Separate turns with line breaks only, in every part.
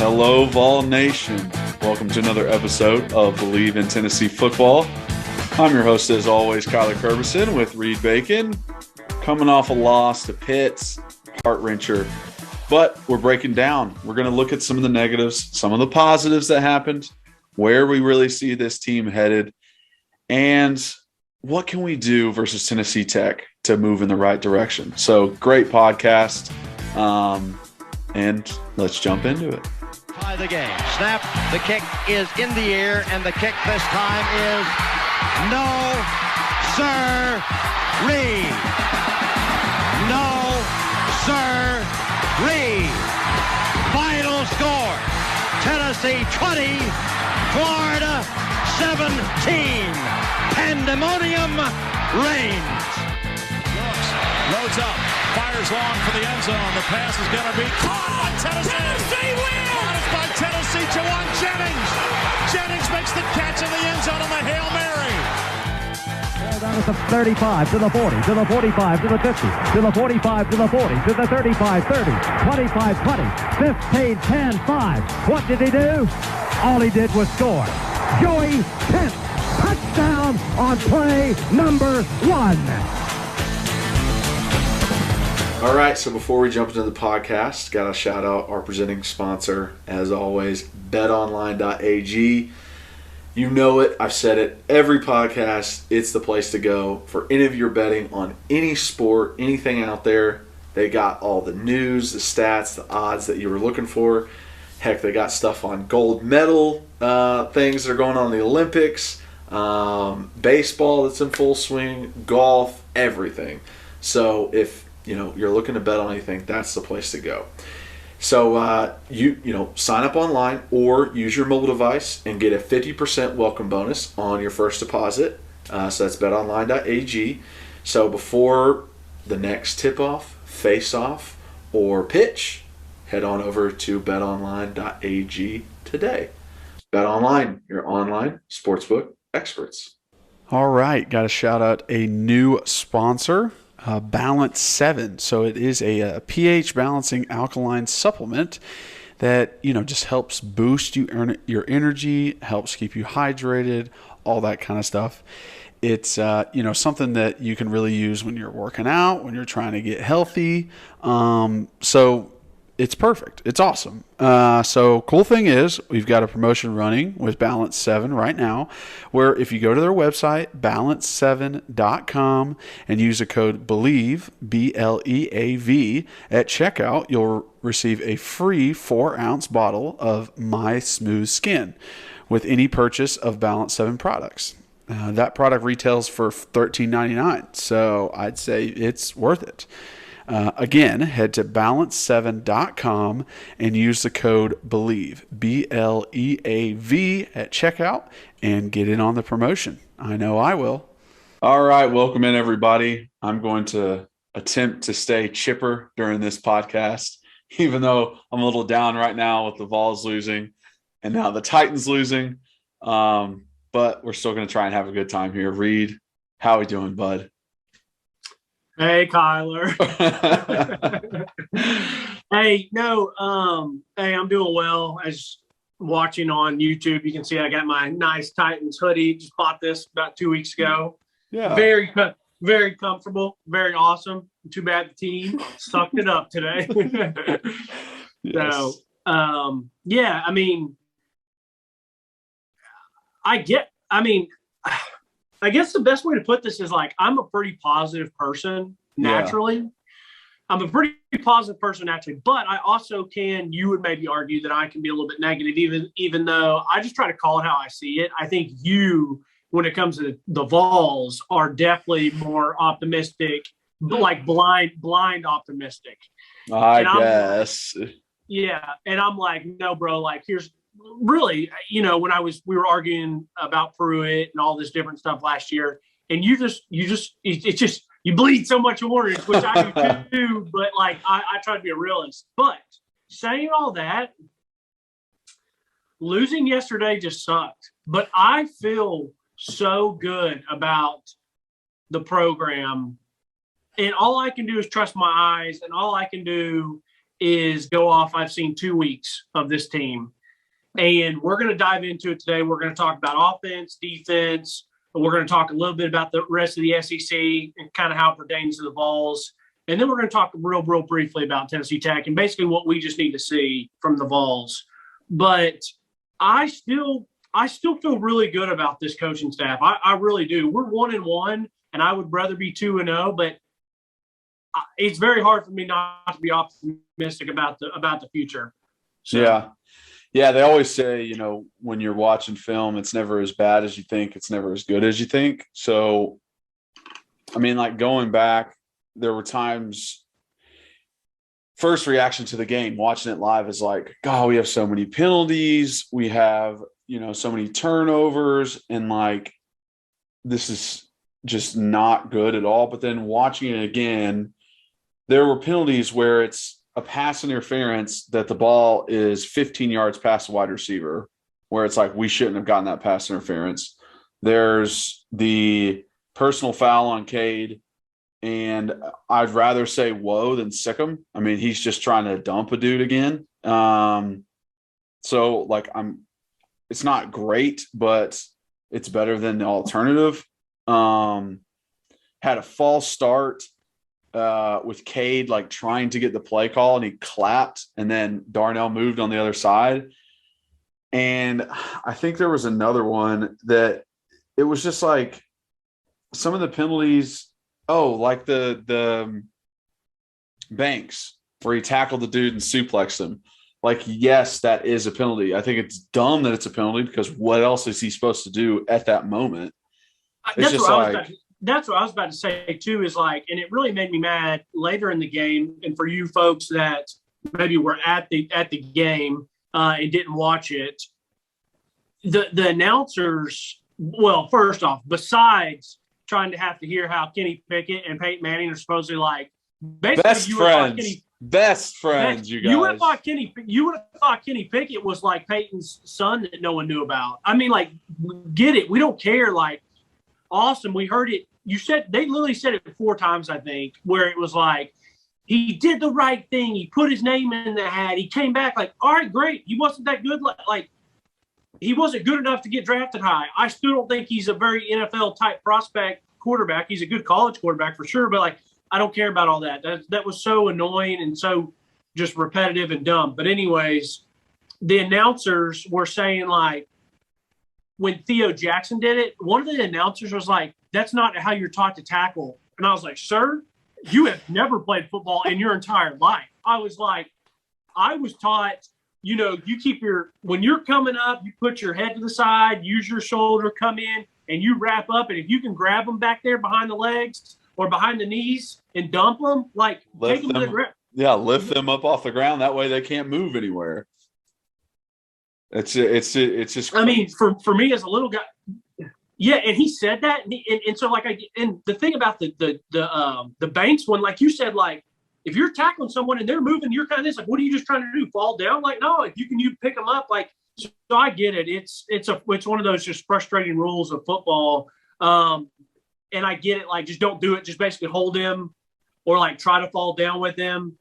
Hello, Vol Nation. Welcome to another episode of Believe in Tennessee Football. I'm your host, as always, Kyler Curbison with Reed Bacon. Coming off a loss to Pitt, heart-wrencher. But we're breaking down. We're going to look at some of the negatives, some of the positives that happened, where we really see this team headed, and what can we do versus Tennessee Tech to move in the right direction. So great podcast, and let's jump into it.
Tie the game. Snap. The kick is in the air, and the kick this time is no, sir-ree. No, sir-ree. Final score, Tennessee 20, Florida 17. Pandemonium reigns.
Loads up, fires long for the end zone. The pass is going to be caught. Tennessee wins! By Tennessee, Jawan Jennings. Jennings makes the catch in the end zone on the Hail Mary.
Down at the 35, to the 40, to the 45, to the 50, to the 45, to the 40, to the 35, 30, 25, 20, 15, 10, 5. What did he do? All he did was score. Joey Pitt, touchdown on play number 1.
All right, so before we jump into the podcast, got to shout out our presenting sponsor, as always, betonline.ag. You know it. I've said it every podcast. It's the place to go for any of your betting on any sport, anything out there. They got all the news, the stats, the odds that you were looking for. Heck, they got stuff on gold medal things that are going on in the Olympics, baseball that's in full swing, golf, everything. So if you're looking to bet on anything, that's the place to go. So you sign up online or use your mobile device and get a 50% welcome bonus on your first deposit. So that's betonline.ag. So before the next tip-off, face-off, or pitch, head on over to betonline.ag today. BetOnline, your online sportsbook experts. All right, got to shout out a new sponsor. Balance 7. So it is a pH balancing alkaline supplement that just helps boost your energy, helps keep you hydrated, all that kind of stuff. It's something that you can really use when you're working out, when you're trying to get healthy. So it's perfect. It's awesome. So cool thing is we've got a promotion running with Balance 7 right now, where if you go to their website, balance7.com, and use the code BELIEVE, BLEAV, at checkout, you'll receive a free 4-ounce bottle of My Smooth Skin with any purchase of Balance 7 products. That product retails for $13.99, so I'd say it's worth it. Again, head to balance7.com and use the code BELIEVE, BLEAV, at checkout and get in on the promotion. I know I will. All right, welcome in, everybody. I'm going to attempt to stay chipper during this podcast, even though I'm a little down right now with the Vols losing and now the Titans losing. But we're still going to try and have a good time here. Reed, how are we doing, bud?
Hey, Kyler. Hey, I'm doing well. As watching on YouTube, you can see I got my nice Titans hoodie. Just bought this about 2 weeks ago. Yeah. Very, very comfortable. Very awesome. Too bad the team sucked it up today. Yes. So, I guess the best way to put this is I'm a pretty positive person naturally. Yeah. I'm a pretty positive person naturally, but I also you would maybe argue that I can be a little bit negative, even though I just try to call it how I see it. I think you, when it comes to the Vols, are definitely more optimistic, like blind optimistic.
I guess.
Yeah. And I'm like, no, bro, here's really, when we were arguing about Pruitt and all this different stuff last year, and you bleed so much orange, which I do too, but I try to be a realist. But saying all that, losing yesterday just sucked. But I feel so good about the program, and all I can do is trust my eyes, and all I can do is go off. I've seen 2 weeks of this team, and we're going to dive into it today. We're going to talk about offense, defense, and we're going to talk a little bit about the rest of the SEC and kind of how it pertains to the Vols. And then we're going to talk real briefly about Tennessee Tech and basically what we just need to see from the Vols. But I still feel really good about this coaching staff. I really do. We're 1-1, and I would rather be 2-0, but it's very hard for me not to be optimistic about the future. So.
Yeah. They always say, when you're watching film, it's never as bad as you think. It's never as good as you think. So, I mean, like going back, there were times, first reaction to the game, watching it live is like, God, we have so many penalties. We have, so many turnovers, and like, this is just not good at all. But then watching it again, there were penalties where it's a pass interference that the ball is 15 yards past the wide receiver, where it's like, we shouldn't have gotten that pass interference. There's the personal foul on Cade, and I'd rather say whoa than sick him. I mean, he's just trying to dump a dude again. So like, it's not great, but it's better than the alternative. Had a false start with Cade, like trying to get the play call, and he clapped, and then Darnell moved on the other side. And I think there was another one that it was just like some of the penalties. Like the Banks, where he tackled the dude and suplexed him. Like, yes, that is a penalty. I think it's dumb that it's a penalty, because what else is he supposed to do at that moment?
That's what I was about to say too, is like, and it really made me mad later in the game. And for you folks that maybe were at the game and didn't watch it, the announcers, well, first off, besides trying to have to hear how Kenny Pickett and Peyton Manning are supposedly like basically
best friends. You guys,
you would have thought Kenny Pickett was like Peyton's son that no one knew about. I mean, like, get it? We don't care. Like, awesome. We heard it. They literally said it 4 times, I think, where it was like, he did the right thing. He put his name in the hat. He came back like, all right, great. He wasn't that good. Like, he wasn't good enough to get drafted high. I still don't think he's a very NFL type prospect quarterback. He's a good college quarterback for sure, but like, I don't care about all that. That was so annoying and so just repetitive and dumb. But anyways, the announcers were saying, like, when Theo Jackson did it, one of the announcers was like, that's not how you're taught to tackle. And I was like, sir, you have never played football in your entire life. I was like, I was taught, you keep when you're coming up, you put your head to the side, use your shoulder, come in, and you wrap up. And if you can grab them back there behind the legs or behind the knees and dump them, like, take them to the ground.
Yeah, lift them up off the ground. That way they can't move anywhere. It's just.
I mean, for me as a little guy, yeah, and he said that, and so like and the thing about the Banks one, like you said, like, if you're tackling someone and they're moving, you're kind of this, like, what are you just trying to do? Fall down? Like, no, if you pick them up, like. So I get it. It's one of those just frustrating rules of football, and I get it. Like, just don't do it. Just basically hold him, or like try to fall down with him.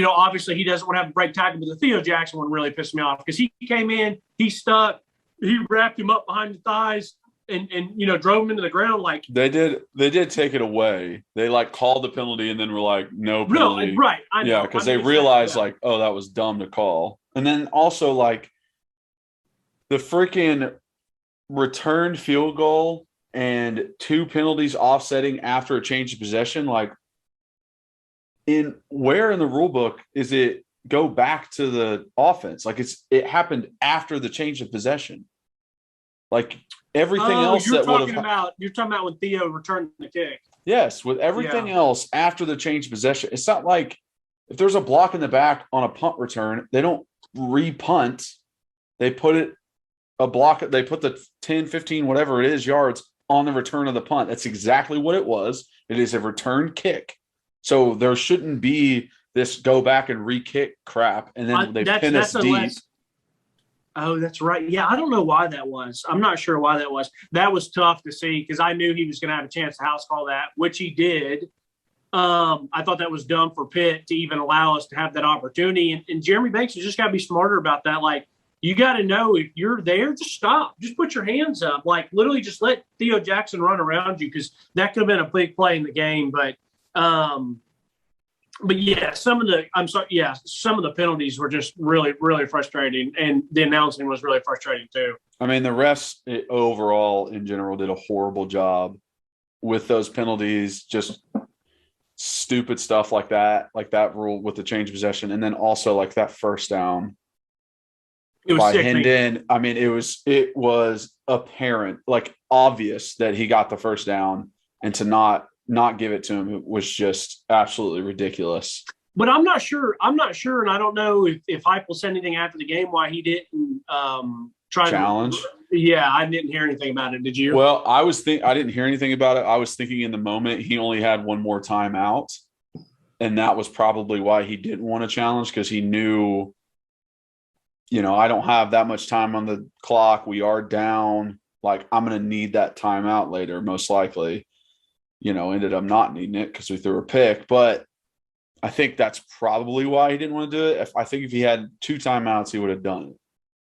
Obviously he doesn't want to have a break tackle, but the Theo Jackson one really pissed me off because he came in, he stuck, he wrapped him up behind the thighs and drove him into the ground. Like,
they did take it away. They like called the penalty and then were like, no penalty.
Right. I know.
Yeah, because they realized like, oh, that was dumb to call. And then also like the freaking returned field goal and 2 penalties offsetting after a change of possession, like, where in the rule book is it go back to the offense? Like, it happened after the change of possession. Like, everything else that would have.
You're talking about when Theo returned the kick.
Yes, with everything else after the change of possession. It's not like if there's a block in the back on a punt return, they don't re-punt. They put they put the 10, 15, whatever it is, yards on the return of the punt. That's exactly what it was. It is a return kick. So there shouldn't be this go back and re-kick crap, and then they pin us deep.
Oh, that's right. Yeah, I don't know why that was. I'm not sure why that was. That was tough to see because I knew he was going to have a chance to house call that, which he did. I thought that was dumb for Pitt to even allow us to have that opportunity. And Jeremy Banks has just got to be smarter about that. Like, you got to know if you're there, just stop. Just put your hands up. Like, literally just let Theo Jackson run around you, because that could have been a big play in the game. But yeah, some of the penalties were just really, really frustrating. And the announcing was really frustrating too.
I mean, the refs overall in general did a horrible job with those penalties, just stupid stuff like that rule with the change of possession. And then also like that first down by Hendon. I mean, it was apparent, like obvious that he got the first down, and to not give it to him was just absolutely ridiculous.
But I'm not sure. And I don't know if Heupel said anything after the game why he didn't try
challenge.
Yeah, I didn't hear anything about it. Did you?
Well, I didn't hear anything about it. I was thinking in the moment he only had one more timeout, and that was probably why he didn't want to challenge, because he knew, I don't have that much time on the clock. We are down. Like, I'm going to need that timeout later, most likely. Ended up not needing it because we threw a pick. But I think that's probably why he didn't want to do it. I think if he had 2 timeouts, he would have done it.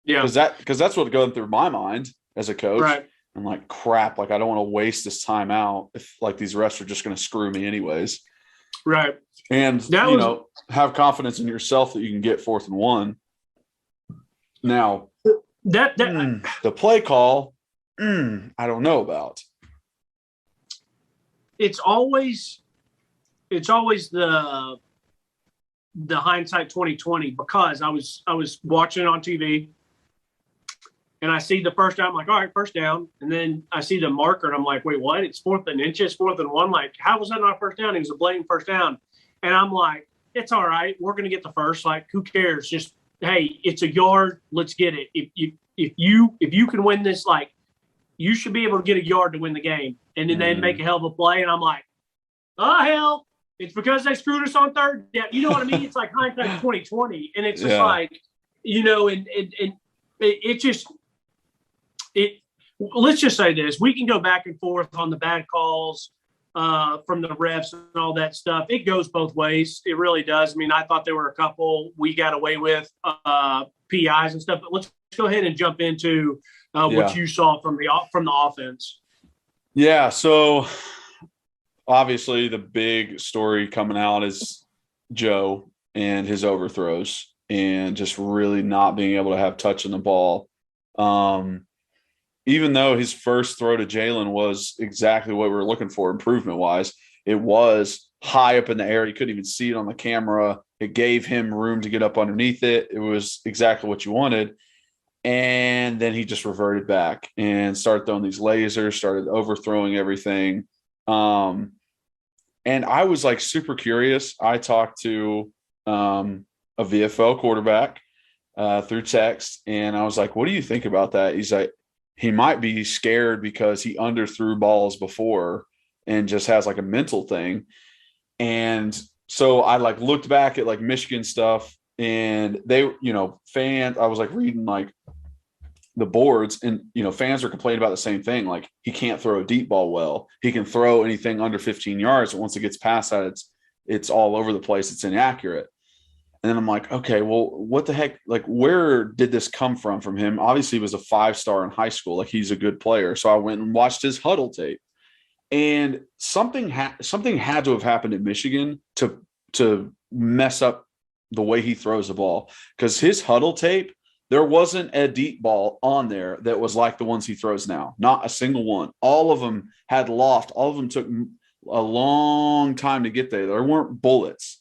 Yeah.
Because that's what's going through my mind as a coach.
Right.
I'm like, crap, like I don't want to waste this timeout if like these refs are just going to screw me anyways.
Right.
And, have confidence in yourself that you can get 4th and 1. Now, the play call, I don't know about.
It's always the hindsight 2020, because I was watching it on TV and I see the first down. I'm like, all right, first down. And then I see the marker and I'm like, wait, what? It's 4th and inches, 4th and 1. Like, how was that not a first down? It was a blatant first down. And I'm like, it's all right. We're going to get the first. Like, who cares? Just, hey, it's a yard. Let's get it. If you can win this, like, you should be able to get a yard to win the game. And then they make a hell of a play. And I'm like, oh, hell, it's because they screwed us on 3rd down. You know what I mean? It's like hindsight 2020. And it's just like, let's just say this. We can go back and forth on the bad calls from the refs and all that stuff. It goes both ways. It really does. I mean, I thought there were a couple we got away with PIs and stuff. But let's go ahead and jump into what you saw from the offense.
Yeah, so obviously the big story coming out is Joe and his overthrows and just really not being able to have touch on the ball. Even though his first throw to Jalen was exactly what we were looking for improvement-wise, it was high up in the air. You couldn't even see it on the camera. It gave him room to get up underneath it. It was exactly what you wanted. And then he just reverted back and started throwing these lasers, started overthrowing everything. And I was like super curious. I talked to a VFL quarterback through text, and I was like, what do you think about that? He's like, he might be scared because he underthrew balls before and just has like a mental thing. And so I like looked back at like Michigan stuff, and they, fans, I was like reading like the boards, and, fans are complaining about the same thing. Like, he can't throw a deep ball well. He can throw anything under 15 yards. But once it gets past that, it's all over the place. It's inaccurate. And then I'm like, okay, well, what the heck? Like, where did this come from him? Obviously, he was a 5-star in high school. Like, he's a good player. So I went and watched his huddle tape. And something had to have happened at Michigan to mess up the way he throws the ball. Because his huddle tape, there wasn't a deep ball on there that was like the ones he throws now. Not a single one. All of them had loft. All of them took a long time to get there. There weren't bullets.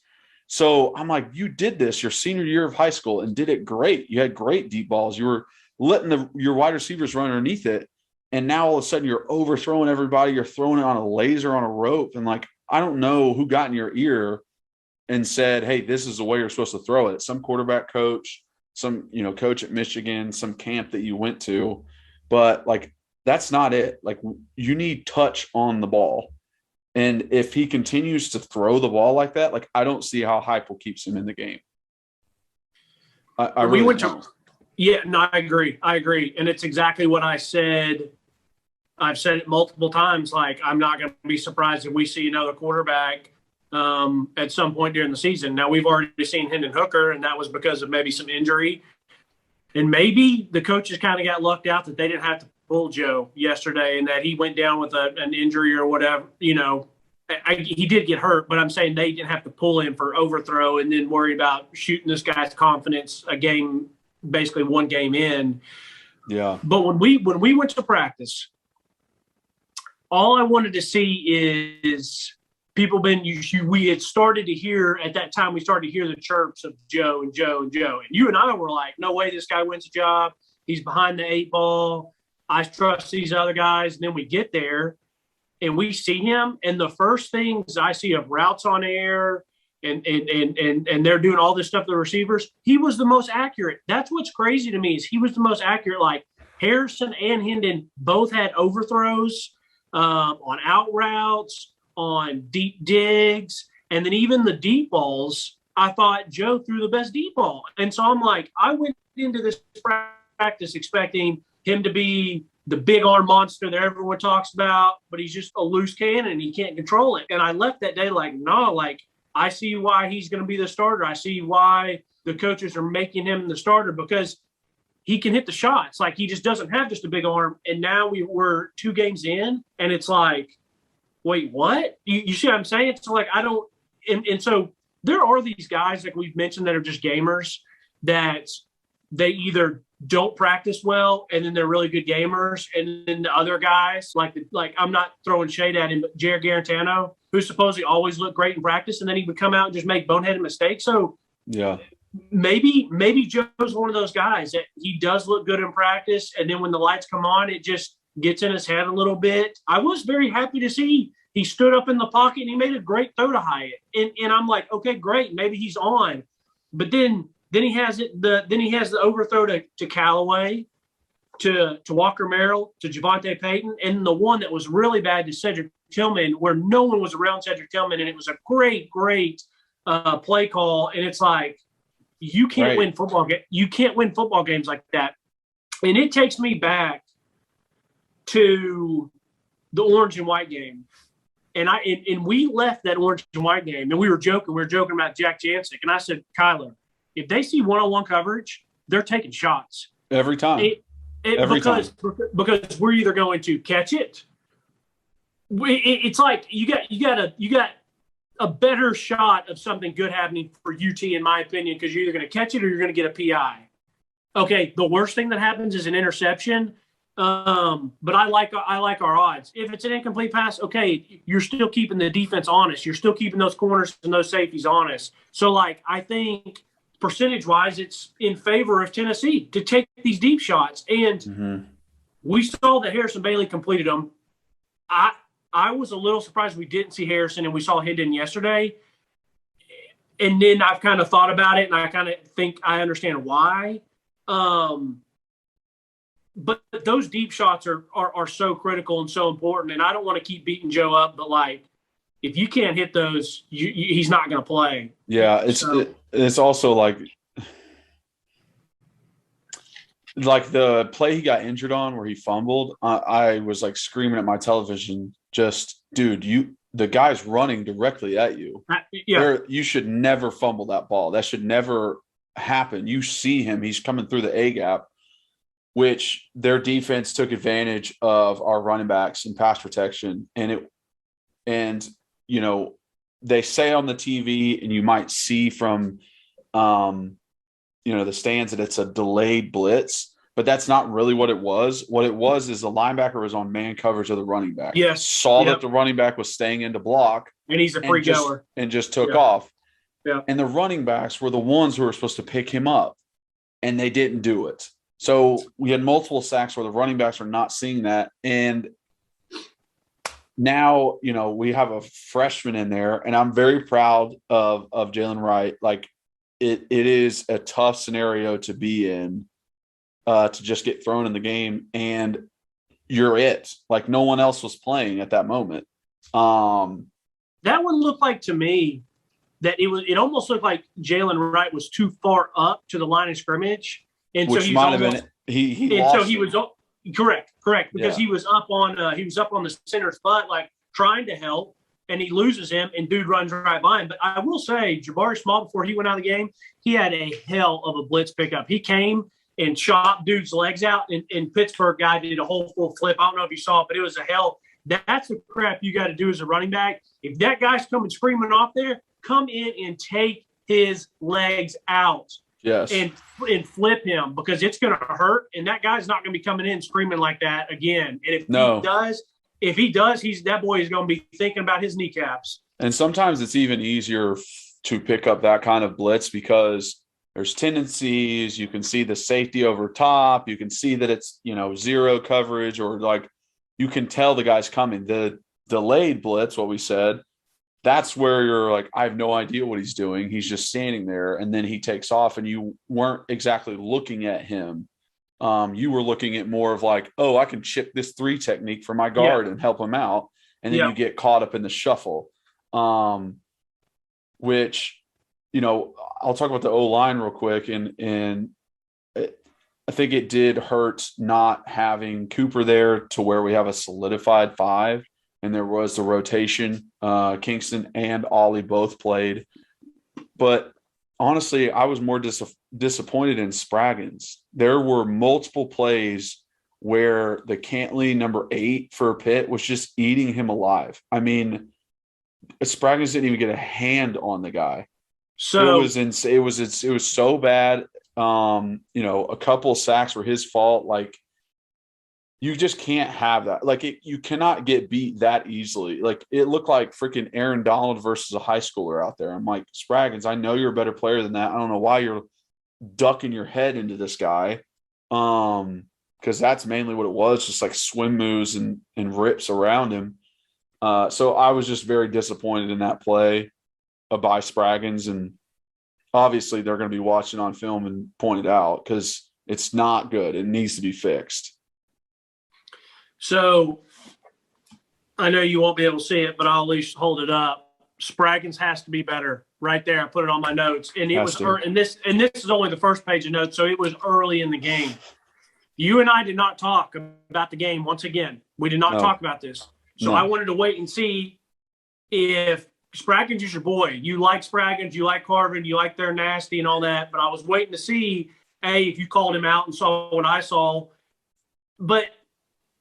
So I'm like, you did this your senior year of high school and did it great. You had great deep balls. You were letting your wide receivers run underneath it. And now all of a sudden you're overthrowing everybody. You're throwing it on a laser on a rope. And like, I don't know who got in your ear and said, hey, this is the way you're supposed to throw it. Some quarterback coach, some, coach at Michigan, some camp that you went to. But like, that's not it. Like, you need touch on the ball. And if he continues to throw the ball like that, like, I don't see how Heupel keeps him in the game. I really don't.
Yeah, no, I agree. And it's exactly what I said. I've said it multiple times. Like, I'm not going to be surprised if we see another quarterback at some point during the season. Now, we've already seen Hendon Hooker, and that was because of maybe some injury. And maybe the coaches kind of got lucked out that they didn't have to pull Joe yesterday and that he went down with an injury or whatever. You know, he did get hurt, but I'm saying they didn't have to pull him for overthrow and then worry about shooting this guy's confidence a game, basically one game in.
Yeah.
But when we went to practice, all I wanted to see is we had started to hear at that time, we started to hear the chirps of Joe and Joe and Joe. And you and I were like, no way this guy wins a job. He's behind the 8 ball. I trust these other guys. And then we get there and we see him. And the first things I see of routes on air and they're doing all this stuff to the receivers, he was the most accurate. That's what's crazy to me is he was the most accurate. Like Harrison and Hendon both had overthrows on out routes, on deep digs, and then even the deep balls, I thought Joe threw the best deep ball. And so I'm like, I went into this practice expecting him to be the big arm monster that everyone talks about, but he's just a loose cannon. He can't control it. And I left that day like, no, like I see why he's going to be the starter. I see why the coaches are making him the starter because he can hit the shots. Like he just doesn't have just a big arm. And now we're 2 games in and it's like, wait, what? You see what I'm saying? It's like I don't and so there are these guys like we've mentioned that are just gamers that they either don't practice well and then they're really good gamers. And then the other guys, like I'm not throwing shade at him, but Jared Garantano, who supposedly always looked great in practice, and then he would come out and just make boneheaded mistakes. So
yeah.
Maybe Joe's one of those guys that he does look good in practice, and then when the lights come on, it just gets in his head a little bit. I was very happy to see he stood up in the pocket and he made a great throw to Hyatt. And I'm like, okay, great. Maybe he's on. But then he has the overthrow to Callaway, to Walker Merrill, to Javonte Payton, and the one that was really bad to Cedric Tillman, where no one was around Cedric Tillman, and it was a great play call. And it's like, you can't win football. You can't win football games like that. And it takes me back to the orange and white game. And we left that orange and white game and we were joking. We were joking about Jack Jancic. And I said, Kyler, if they see one-on-one coverage, they're taking shots.
Every time.
Because we're either going to catch it. It's like you got a better shot of something good happening for UT, in my opinion, because you're either going to catch it or you're going to get a PI. Okay, the worst thing that happens is an interception. But I like our odds. If it's an incomplete pass, okay, you're still keeping the defense honest. You're still keeping those corners and those safeties honest. So, like, I think percentage-wise, it's in favor of Tennessee to take these deep shots. And we saw that Harrison Bailey completed them. I was a little surprised we didn't see Harrison and we saw Hendon yesterday. And then I've kind of thought about it and I kind of think I understand why. But those deep shots are so critical and so important. And I don't want to keep beating Joe up, but like, if you can't hit those, he's not going to play.
Yeah, it's also like the play he got injured on where he fumbled. I was like screaming at my television, just, dude, the guy's running directly at you. You should never fumble that ball. That should never happen. You see him; he's coming through the A gap. Which their defense took advantage of our running backs and pass protection. And you know, they say on the TV, and you might see from, the stands that it's a delayed blitz, but that's not really what it was. What it was is the linebacker was on man coverage of the running back.
Yes.
Saw that the running back was staying into block.
And he's a free goer.
And just took off.
Yeah.
And the running backs were the ones who were supposed to pick him up, and they didn't do it. So we had multiple sacks where the running backs are not seeing that. And now, we have a freshman in there, and I'm very proud of Jalen Wright. Like it is a tough scenario to be in, to just get thrown in the game, and you're it. Like no one else was playing at that moment.
That one looked like to me that it almost looked like Jalen Wright was too far up to the line of scrimmage. And
which
so
might have been he lost.
So he was correct because he was up on the center's butt, like trying to help. and he loses him, and dude runs right by him. But I will say, Jabari Small, before he went out of the game, he had a hell of a blitz pickup. He came and chopped dude's legs out, and Pittsburgh guy did a whole full flip. I don't know if you saw it, but it was a hell. That's the crap you got to do as a running back. If that guy's coming screaming off there, come in and take his legs out.
Yes.
And flip him, because it's going to hurt, and that guy's not going to be coming in screaming like that again. And if he does, that boy is going to be thinking about his kneecaps.
And sometimes it's even easier to pick up that kind of blitz because there's tendencies. You can see the safety over top. You can see that it's, zero coverage, or like you can tell the guy's coming. The delayed blitz, what we said, that's where you're like, I have no idea what he's doing. He's just standing there, and then he takes off, and you weren't exactly looking at him. You were looking at more of like, oh, I can chip this 3 technique for my guard and help him out. And then you get caught up in the shuffle, which, I'll talk about the O-line real quick. And I think it did hurt not having Cooper there to where we have a solidified 5. And there was the rotation. Kingston and Ollie both played. But honestly, I was more disappointed in Spraggins. There were multiple plays where the Cantley number 8 for Pitt was just eating him alive. I mean, Spraggins didn't even get a hand on the guy.
So
it was so bad. A couple of sacks were his fault. Like, you just can't have that. Like, you cannot get beat that easily. Like, it looked like freaking Aaron Donald versus a high schooler out there. I'm like, Spraggins, I know you're a better player than that. I don't know why you're ducking your head into this guy. Because that's mainly what it was, just like swim moves and rips around him. So I was just very disappointed in that play by Spraggins. And obviously they're going to be watching on film and point it out because it's not good. It needs to be fixed.
So I know you won't be able to see it, but I'll at least hold it up. Spraggins has to be better. Right there, I put it on my notes, and it was and this is only the first page of notes, so it was early in the game. You and I did not talk about the game once again. We did not talk about this, so I wanted to wait and see if Spraggins is your boy. You like Spraggins, you like Carvin, you like their nasty and all that, but I was waiting to see if you called him out and saw what I saw, but.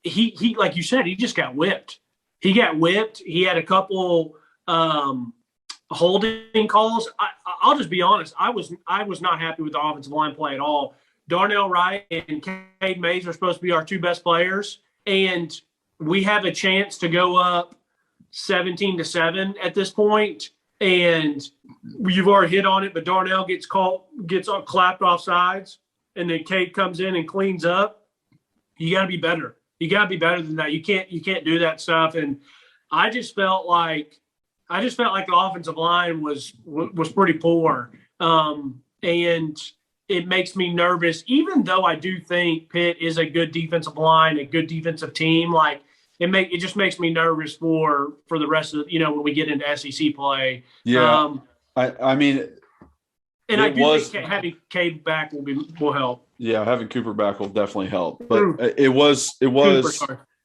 He like you said, he just got whipped. He got whipped. He had a couple holding calls. I'll just be honest. I was not happy with the offensive line play at all. Darnell Wright and Cade Mays are supposed to be our 2 best players, and we have a chance to go up 17-7 at this point. And you've already hit on it, but Darnell gets clapped off sides, and then Cade comes in and cleans up. You got to be better. You got to be better than that. You can't do that stuff. And I just felt like the offensive line was pretty poor. And it makes me nervous, even though I do think Pitt is a good defensive line, a good defensive team. Like, it just makes me nervous for the rest of when we get into SEC play.
Yeah. I mean,
and I do think having Cade back will help.
Yeah, having Cooper back will definitely help. But it was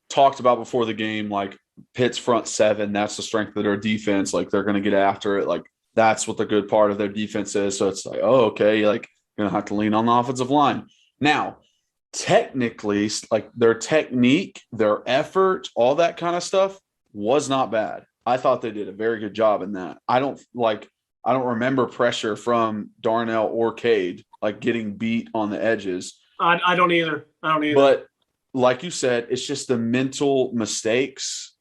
talked about before the game, like Pitt's front 7, that's the strength of their defense. Like, they're going to get after it. Like, that's what the good part of their defense is. So it's like, oh, okay, like, going to have to lean on the offensive line. Now, technically, like, their technique, their effort, all that kind of stuff was not bad. I thought they did a very good job in that. I don't remember pressure from Darnell or Cade, like getting beat on the edges.
I don't either.
But like you said, it's just the mental mistakes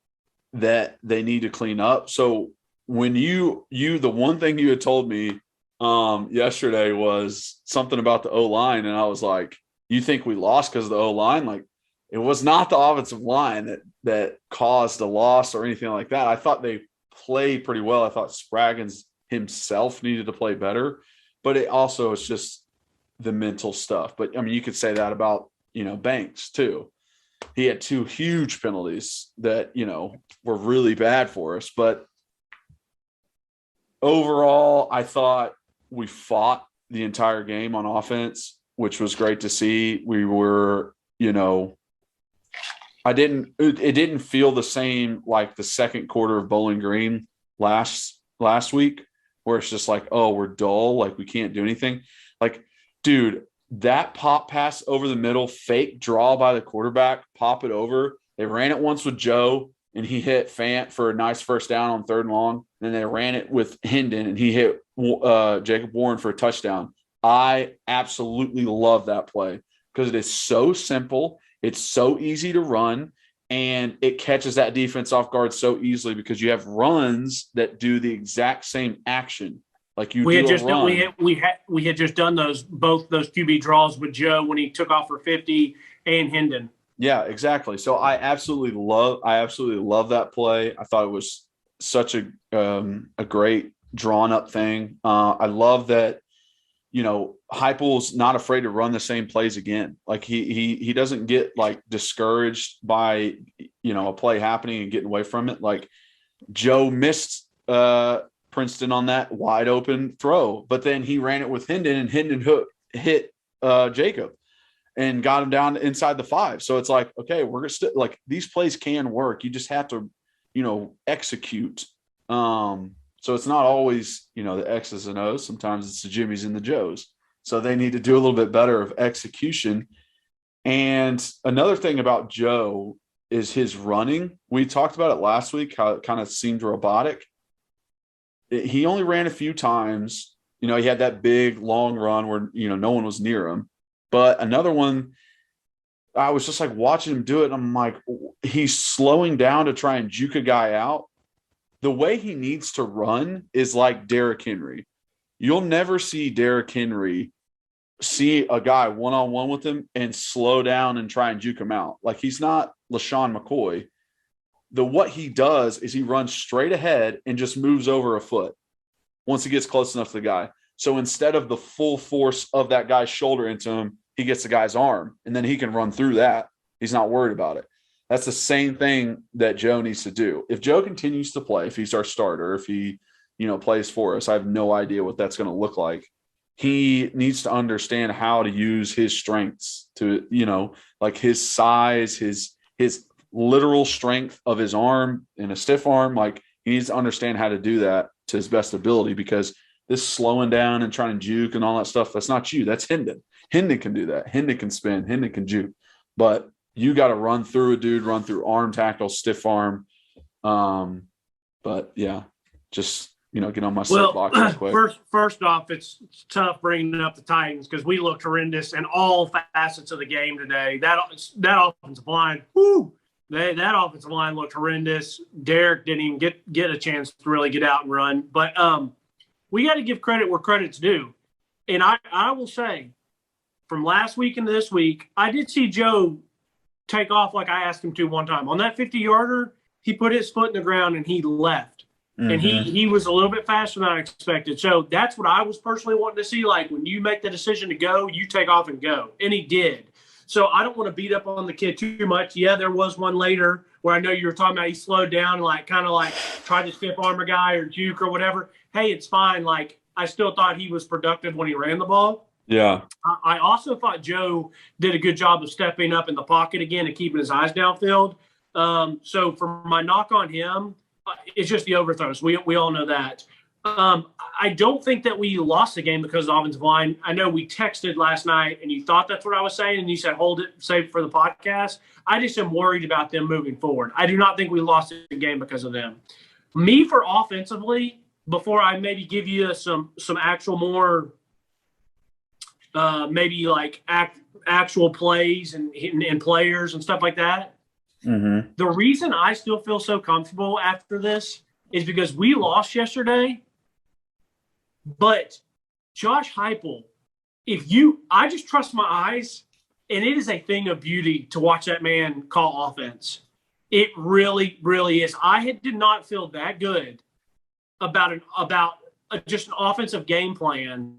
that they need to clean up. So when the one thing you had told me yesterday was something about the O-line, and I was like, you think we lost because of the O-line? Like, it was not the offensive line that caused a loss or anything like that. I thought they played pretty well. I thought Spraggins himself needed to play better, but it also is just the mental stuff. But I mean, you could say that about, Banks too. He had 2 huge penalties that, were really bad for us. But overall, I thought we fought the entire game on offense, which was great to see. We were, It didn't feel the same like the second quarter of Bowling Green last week, where it's just like, oh, we're dull, like we can't do anything. Like, dude, that pop pass over the middle, fake draw by the quarterback, pop it over. They ran it once with Joe, and he hit Fant for a nice first down on 3rd and long. Then they ran it with Hendon, and he hit Jacob Warren for a touchdown. I absolutely love that play because it is so simple. It's so easy to run, and it catches that defense off guard so easily because you have runs that do the exact same action. Like we had
just done both those QB draws with Joe when he took off for 50 and Hendon.
Yeah, exactly. So I absolutely love that play. I thought it was such a great drawn up thing. I love that, Heupel's not afraid to run the same plays again. Like he doesn't get like discouraged by, a play happening and getting away from it. Like Joe missed Princeton on that wide open throw, but then he ran it with Hendon, and Hendon hit Jacob and got him down inside the 5. So it's like, okay, we're gonna like these plays can work. You just have to, execute. So it's not always, the X's and O's. Sometimes it's the Jimmies and the Joes. So they need to do a little bit better of execution. And another thing about Joe is his running. We talked about it last week, how it kind of seemed robotic. He only ran a few times. He had that big, long run where, no one was near him. But another one, I was just like watching him do it. And I'm like, he's slowing down to try and juke a guy out. The way he needs to run is like Derrick Henry. You'll never see Derrick Henry see a guy one-on-one with him and slow down and try and juke him out. Like he's not LaShawn McCoy. What he does is he runs straight ahead and just moves over a foot once he gets close enough to the guy. So instead of the full force of that guy's shoulder into him, he gets the guy's arm, and then he can run through that. He's not worried about it. That's the same thing that Joe needs to do. If Joe continues to play, if he's our starter, if he, plays for us, I have no idea what that's going to look like. He needs to understand how to use his strengths to, like his size, his literal strength of his arm and a stiff arm. Like he needs to understand how to do that to his best ability, because this slowing down and trying to juke and all that stuff, that's not you. That's Hendon. Hendon can do that. Hendon can spin. Hendon can juke. But you got to run through a dude, run through arm tackle, stiff arm. But yeah, just, get on my soapbox real quick.
First off, it's tough bringing up the Titans because we looked horrendous in all facets of the game today. That offensive line, that offensive line looked horrendous. Derek didn't even get a chance to really get out and run. But we got to give credit where credit's due. And I will say, from last week into this week, I did see Joe take off like I asked him to one time. On that 50-yarder, he put his foot in the ground and he left. Mm-hmm. And he was a little bit faster than I expected. So that's what I was personally wanting to see. Like, when you make the decision to go, you take off and go. And he did. So I don't want to beat up on the kid too much. Yeah, there was one later where I know you were talking about he slowed down and kind of tried to stiff arm a guy or juke or whatever. Hey, it's fine. I still thought he was productive when he ran the ball.
Yeah.
I also thought Joe did a good job of stepping up in the pocket again and keeping his eyes downfield. So for my knock on him, it's just the overthrows. We all know that. I don't think that we lost the game because of the offensive line. I know we texted last night and you thought that's what I was saying, and you said hold it, save it for the podcast. I just am worried about them moving forward. I do not think we lost the game because of them. Me, for offensively, before I maybe give you some actual more maybe actual plays and players and stuff like that.
Mm-hmm.
The reason I still feel so comfortable after this is because we lost yesterday, but Josh Heupel, I just trust my eyes, and it is a thing of beauty to watch that man call offense. It really, really is. I did not feel that good about just an offensive game plan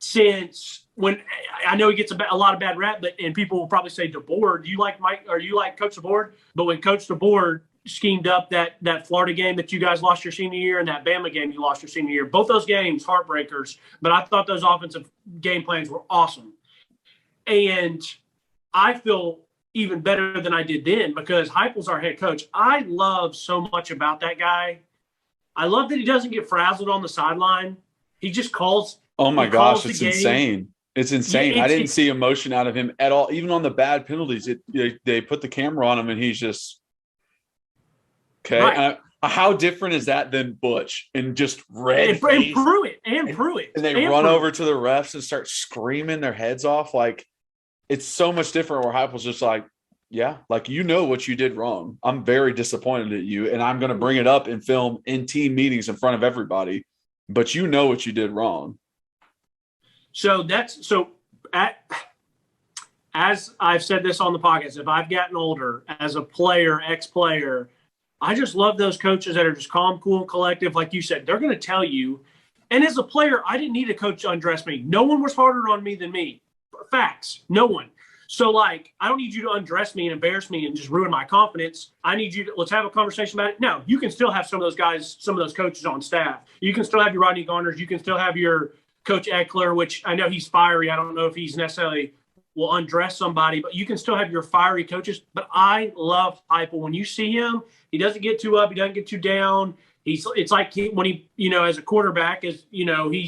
since when I know he gets a lot of bad rap, and people will probably say DeBoer. Do you like Mike, or you like Coach DeBoer? But when Coach DeBoer schemed up that Florida game that you guys lost your senior year and that Bama game you lost your senior year, both those games, heartbreakers, but I thought those offensive game plans were awesome. And I feel even better than I did then because Heupel's our head coach. I love so much about that guy. I love that he doesn't get frazzled on the sideline. He just calls.
Oh my gosh, it's insane. It's insane.
Yeah,
I didn't see emotion out of him at all. Even on the bad penalties, they put the camera on him and he's just okay.
Right.
How different is that than Butch and just red
and Pruitt. And
they run over to the refs and start screaming their heads off. Like it's so much different where Heupel's just like, yeah, like you know what you did wrong. I'm very disappointed at you, and I'm going to bring it up in film in team meetings in front of everybody. But you know what you did wrong.
So as I've said this on the podcast, if I've gotten older as a player, ex-player, I just love those coaches that are just calm, cool, and collective. Like you said, they're going to tell you. And as a player, I didn't need a coach to undress me. No one was harder on me than me. Facts. No one. So, like, I don't need you to undress me and embarrass me and just ruin my confidence. I need you to – let's have a conversation about it. Now, you can still have some of those guys, some of those coaches on staff. You can still have your Rodney Garners. You can still have your Coach Eckler, which I know he's fiery. I don't know if he's necessarily will undress somebody, but you can still have your fiery coaches. But I love Heupel. When you see him, he doesn't get too up. He doesn't get too down. It's like when he, as a quarterback, he's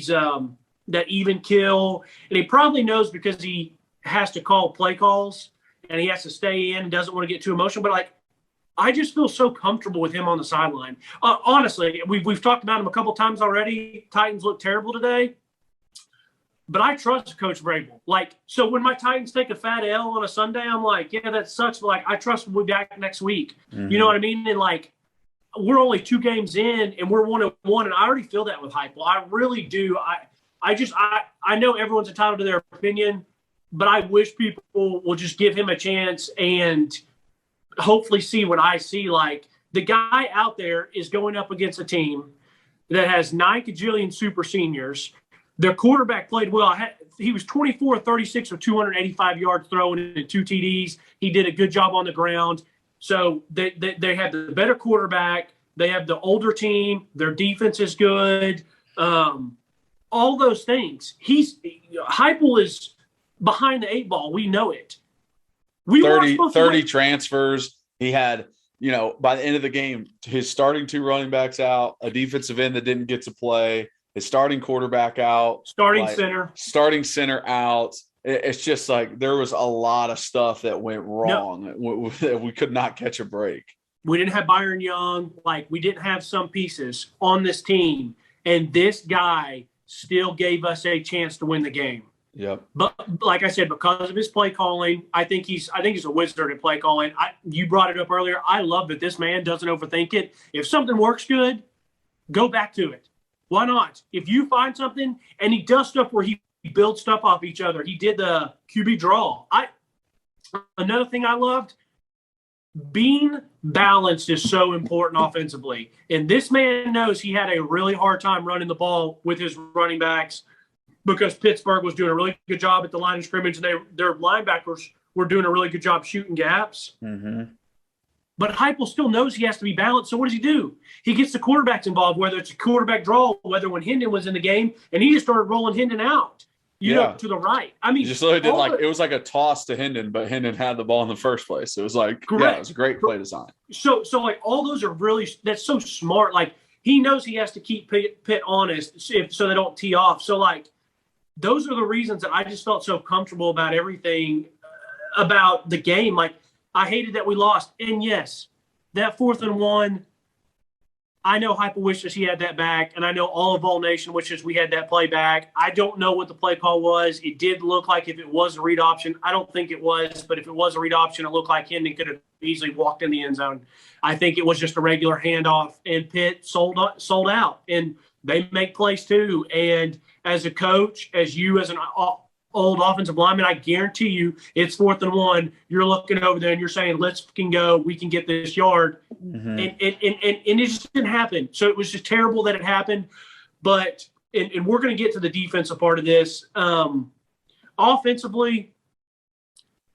that even kill. And he probably knows because he has to call play calls and he has to stay in and doesn't want to get too emotional. But, like, I just feel so comfortable with him on the sideline. Honestly, we've talked about him a couple times already. Titans look terrible today. But I trust Coach Vrabel. Like, so when my Titans take a fat L on a Sunday, I'm like, yeah, that sucks. But, like, I trust we'll be back next week. Mm-hmm. You know what I mean? And, like, we're only 2 games in, and we're 1-1, and I already feel that with Heupel. I really do. I know everyone's entitled to their opinion, but I wish people will just give him a chance and hopefully see what I see. Like, the guy out there is going up against a team that has 9 gajillion super seniors. Their quarterback played well. He was 24-36 with 285 yards throwing and 2 TDs. He did a good job on the ground. So they have the better quarterback. They have the older team. Their defense is good. All those things. Heupel is behind the 8 ball. We know it.
30 transfers. He had, by the end of the game, his starting 2 running backs out, a defensive end that didn't get to play, his starting quarterback out, starting center out. It's just like there was a lot of stuff that went wrong. No. We could not catch a break.
We didn't have Byron Young. Like, we didn't have some pieces on this team. And this guy still gave us a chance to win the game.
Yep.
But like I said, because of his play calling, I think he's a wizard at play calling. You brought it up earlier. I love that this man doesn't overthink it. If something works good, go back to it. Why not? If you find something, and he does stuff where he builds stuff off each other. He did the QB draw. Another thing I loved, being balanced is so important offensively. And this man knows he had a really hard time running the ball with his running backs because Pittsburgh was doing a really good job at the line of scrimmage, and their linebackers were doing a really good job shooting gaps.
Mm-hmm.
But Heupel still knows he has to be balanced. So what does he do? He gets the quarterbacks involved, whether it's a quarterback draw, whether when Hendon was in the game, and he just started rolling Hendon out, to the right. I mean,
he just literally did it was like a toss to Hendon, but Hendon had the ball in the first place. It was like, it was a great play design.
So like all those are really, that's so smart. Like, he knows he has to keep Pitt honest so they don't tee off. So, like, those are the reasons that I just felt so comfortable about everything about the game. Like, I hated that we lost. And, yes, that 4th and 1, I know Heupel wishes he had that back, and I know all of All Nation wishes we had that play back. I don't know what the play call was. It did look like if it was a read option. I don't think it was, but if it was a read option, it looked like Hendon could have easily walked in the end zone. I think it was just a regular handoff, and Pitt sold out. And they make plays too. And as a coach, as an old offensive lineman, I guarantee you it's 4th and 1. You're looking over there and you're saying, let's fucking go. We can get this yard. Mm-hmm. And it just didn't happen. So it was just terrible that it happened. But and we're going to get to the defensive part of this. Offensively,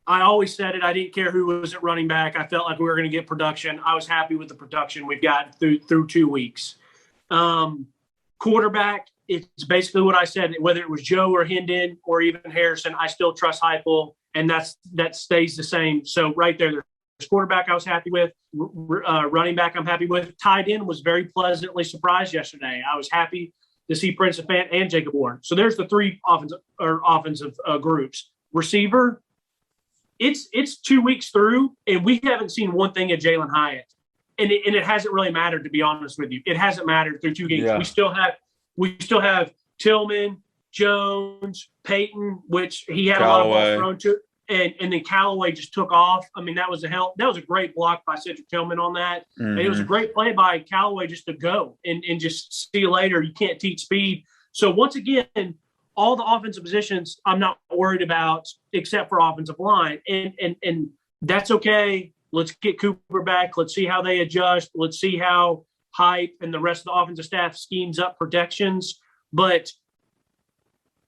I always said it. I didn't care who was at running back. I felt like we were going to get production. I was happy with the production we've got through 2 weeks. Quarterback, it's basically what I said. Whether it was Joe or Hendon or even Harrison, I still trust Heupel. and that stays the same. So right there, there's quarterback I was happy with, running back I'm happy with. Tight end was very pleasantly surprised yesterday. I was happy to see Prince Fant and Jacob Warren. So there's the three offensive groups. Receiver, it's 2 weeks through, and we haven't seen one thing at Jalen Hyatt. And it hasn't really mattered, to be honest with you. It hasn't mattered through 2 games.
Yeah.
We still have Tillman, Jones, Peyton, which he had a lot of balls thrown to, and then Callaway just took off. I mean, that was a great block by Cedric Tillman on that.
Mm-hmm.
And it was a great play by Callaway just to go and just see you later. You can't teach speed. So once again, all the offensive positions I'm not worried about except for offensive line. And that's okay. Let's get Cooper back. Let's see how they adjust. Let's see how Hype and the rest of the offensive staff schemes up protections. But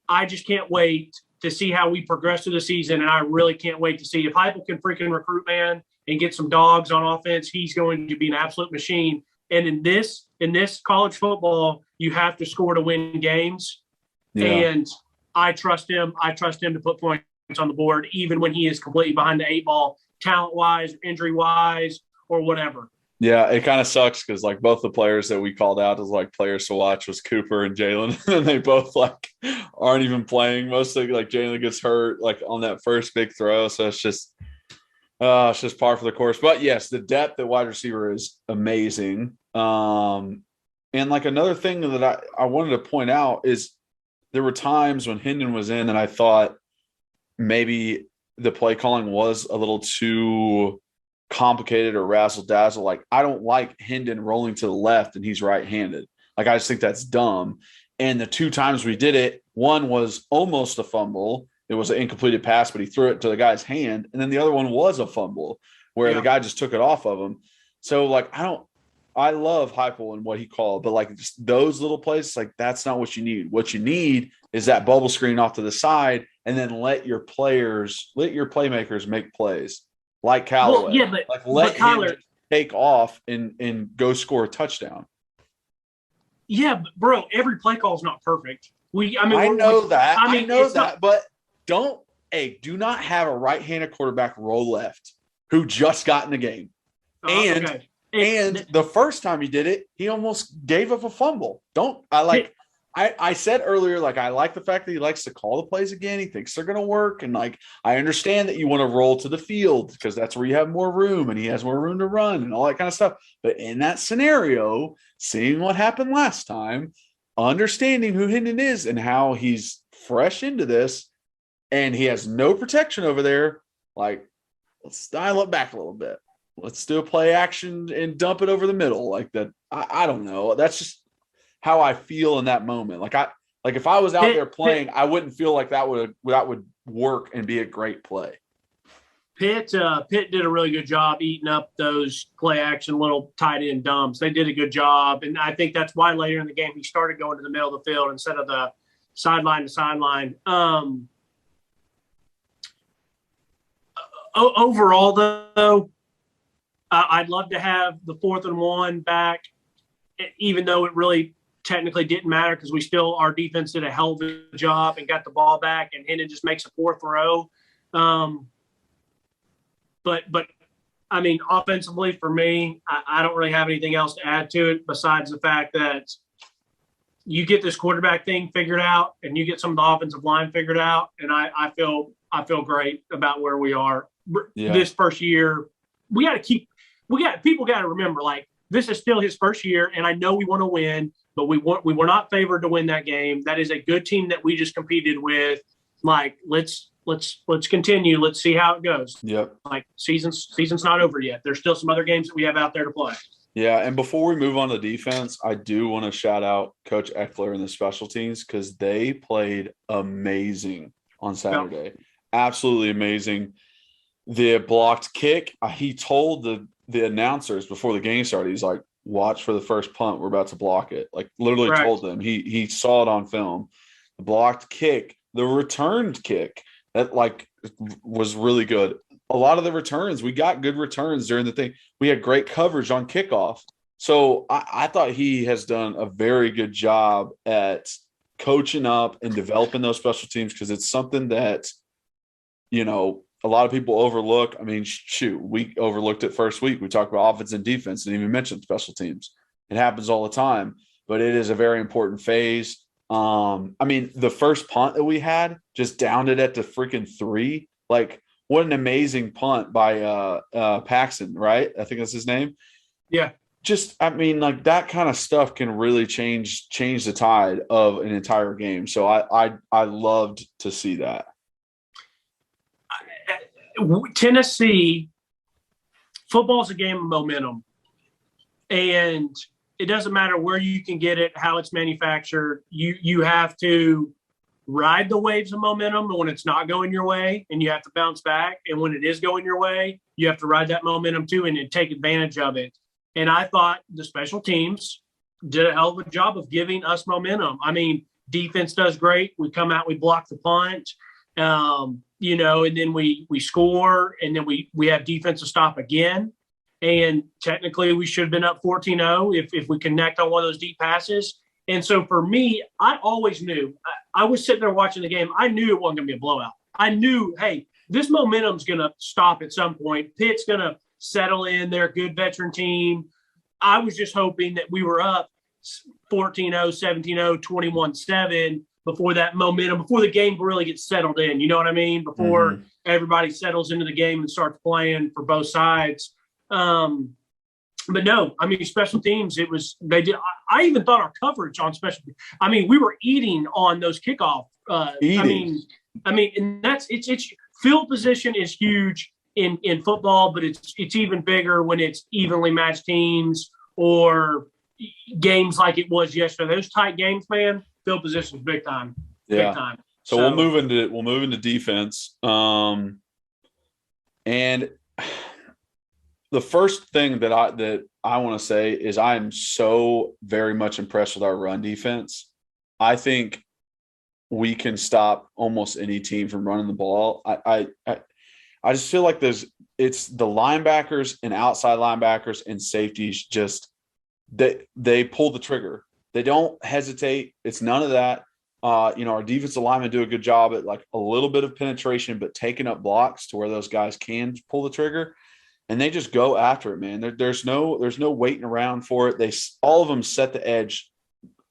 I just can't wait to see how we progress through the season. And I really can't wait to see if Hype can freaking recruit, man, and get some dogs on offense. He's going to be an absolute machine. And in this college football, you have to score to win games. Yeah. And I trust him. I trust him to put points on the board, even when he is completely behind the eight ball, talent-wise, injury-wise, or whatever.
Yeah, it kind of sucks because, like, both the players that we called out as, like, players to watch was Cooper and Jalen, and they both, like, aren't even playing. Mostly, like, Jalen gets hurt, like, on that first big throw, so it's just par for the course. But, yes, the depth at wide receiver is amazing. And, like, another thing that I wanted to point out is there were times when Hendon was in and I thought maybe the play calling was a little too complicated or razzle-dazzle. Like, I don't like Hendon rolling to the left and he's right-handed. Like, I just think that's dumb. And the two times we did it, one was almost a fumble. It was an incompleted pass, but he threw it to the guy's hand. And then the other one was a fumble where the guy just took it off of him. So, like, I love Heupel and what he called, but, like, just those little plays, like, that's not what you need. What you need is that bubble screen off to the side and then let your playmakers make plays. Like Callaway.
Well, yeah, but
let
Kyler,
him take off and go score a touchdown.
Yeah, but bro, every play call is not perfect.
I know that, but do not have a right-handed quarterback roll left who just got in the game. And the first time he did it, he almost gave up a fumble. I said earlier, like, I like the fact that he likes to call the plays again. He thinks they're going to work. And, like, I understand that you want to roll to the field because that's where you have more room and he has more room to run and all that kind of stuff. But in that scenario, seeing what happened last time, understanding who Hendon is and how he's fresh into this and he has no protection over there, like, let's dial it back a little bit. Let's do a play action and dump it over the middle like that. I don't know. That's just how I feel in that moment. Like if I was out there playing, I wouldn't feel like that would work and be a great play.
Pitt did a really good job eating up those play action little tight end dumps. They did a good job, and I think that's why later in the game he started going to the middle of the field instead of the sideline to sideline. Overall, though, I'd love to have the 4th and 1 back, even though it really technically didn't matter because our defense did a hell of a job and got the ball back, and Hendon just makes a poor throw. But I mean, offensively for me, I don't really have anything else to add to it besides the fact that you get this quarterback thing figured out and you get some of the offensive line figured out, and I feel great about were we are this first year. People got to remember, like, this is still his first year, and I know we want to win, but we were not favored to win that game. That is a good team that we just competed with. Like, let's continue. Let's see how it goes.
Yep.
Like, season's not over yet. There's still some other games that we have out there to play.
Yeah, and before we move on to defense, I do want to shout out Coach Eckler and the special teams because they played amazing on Saturday. Yep. Absolutely amazing. The blocked kick, he told the announcers before the game started, he's like, watch for the first punt. We're about to block it. Like, literally told them. He saw it on film. The blocked kick, the returned kick, that, like, was really good. A lot of the returns, we got good returns during the thing. We had great coverage on kickoff. So I thought he has done a very good job at coaching up and developing those special teams because it's something that a lot of people overlook. I mean, shoot, we overlooked it first week. We talked about offense and defense, didn't even mention special teams. It happens all the time, but it is a very important phase. I mean, the first punt that we had just downed it at the freaking 3. Like, what an amazing punt by Paxton, right? I think that's his name.
Yeah.
Just, I mean, like, that kind of stuff can really change the tide of an entire game. So I loved to see that.
Tennessee football is a game of momentum, and it doesn't matter where you can get it, how it's manufactured. You have to ride the waves of momentum when it's not going your way, and you have to bounce back. And when it is going your way, you have to ride that momentum too and take advantage of it. And I thought the special teams did a hell of a job of giving us momentum. I mean, defense does great. We come out, we block the punt. And then we score, and then we have defensive stop again. And technically we should have been up 14-0 if we connect on one of those deep passes. And so for me, I always knew, I was sitting there watching the game. I knew it wasn't going to be a blowout. I knew, hey, this momentum's going to stop at some point. Pitt's going to settle in. They're a good veteran team. I was just hoping that we were up 14-0, 17-0, 21-7 before that momentum, before the game really gets settled in. You know what I mean? Before everybody settles into the game and starts playing for both sides. But no, I mean, special teams, I even thought our coverage on special teams, I mean, we were eating on those kickoff. I mean, and it's field position is huge in football, but it's even bigger when it's evenly matched teams or games like it was yesterday. Those tight games, man, field position is big time.
Yeah.
Big time.
So we'll move into defense. And the first thing that I want to say is I am so very much impressed with our run defense. I think we can stop almost any team from running the ball. I just feel like it's the linebackers and outside linebackers and safeties just they pull the trigger. They don't hesitate. It's none of that. Our defensive linemen do a good job at like a little bit of penetration, but taking up blocks to where those guys can pull the trigger. And they just go after it, man. There's no waiting around for it. All of them set the edge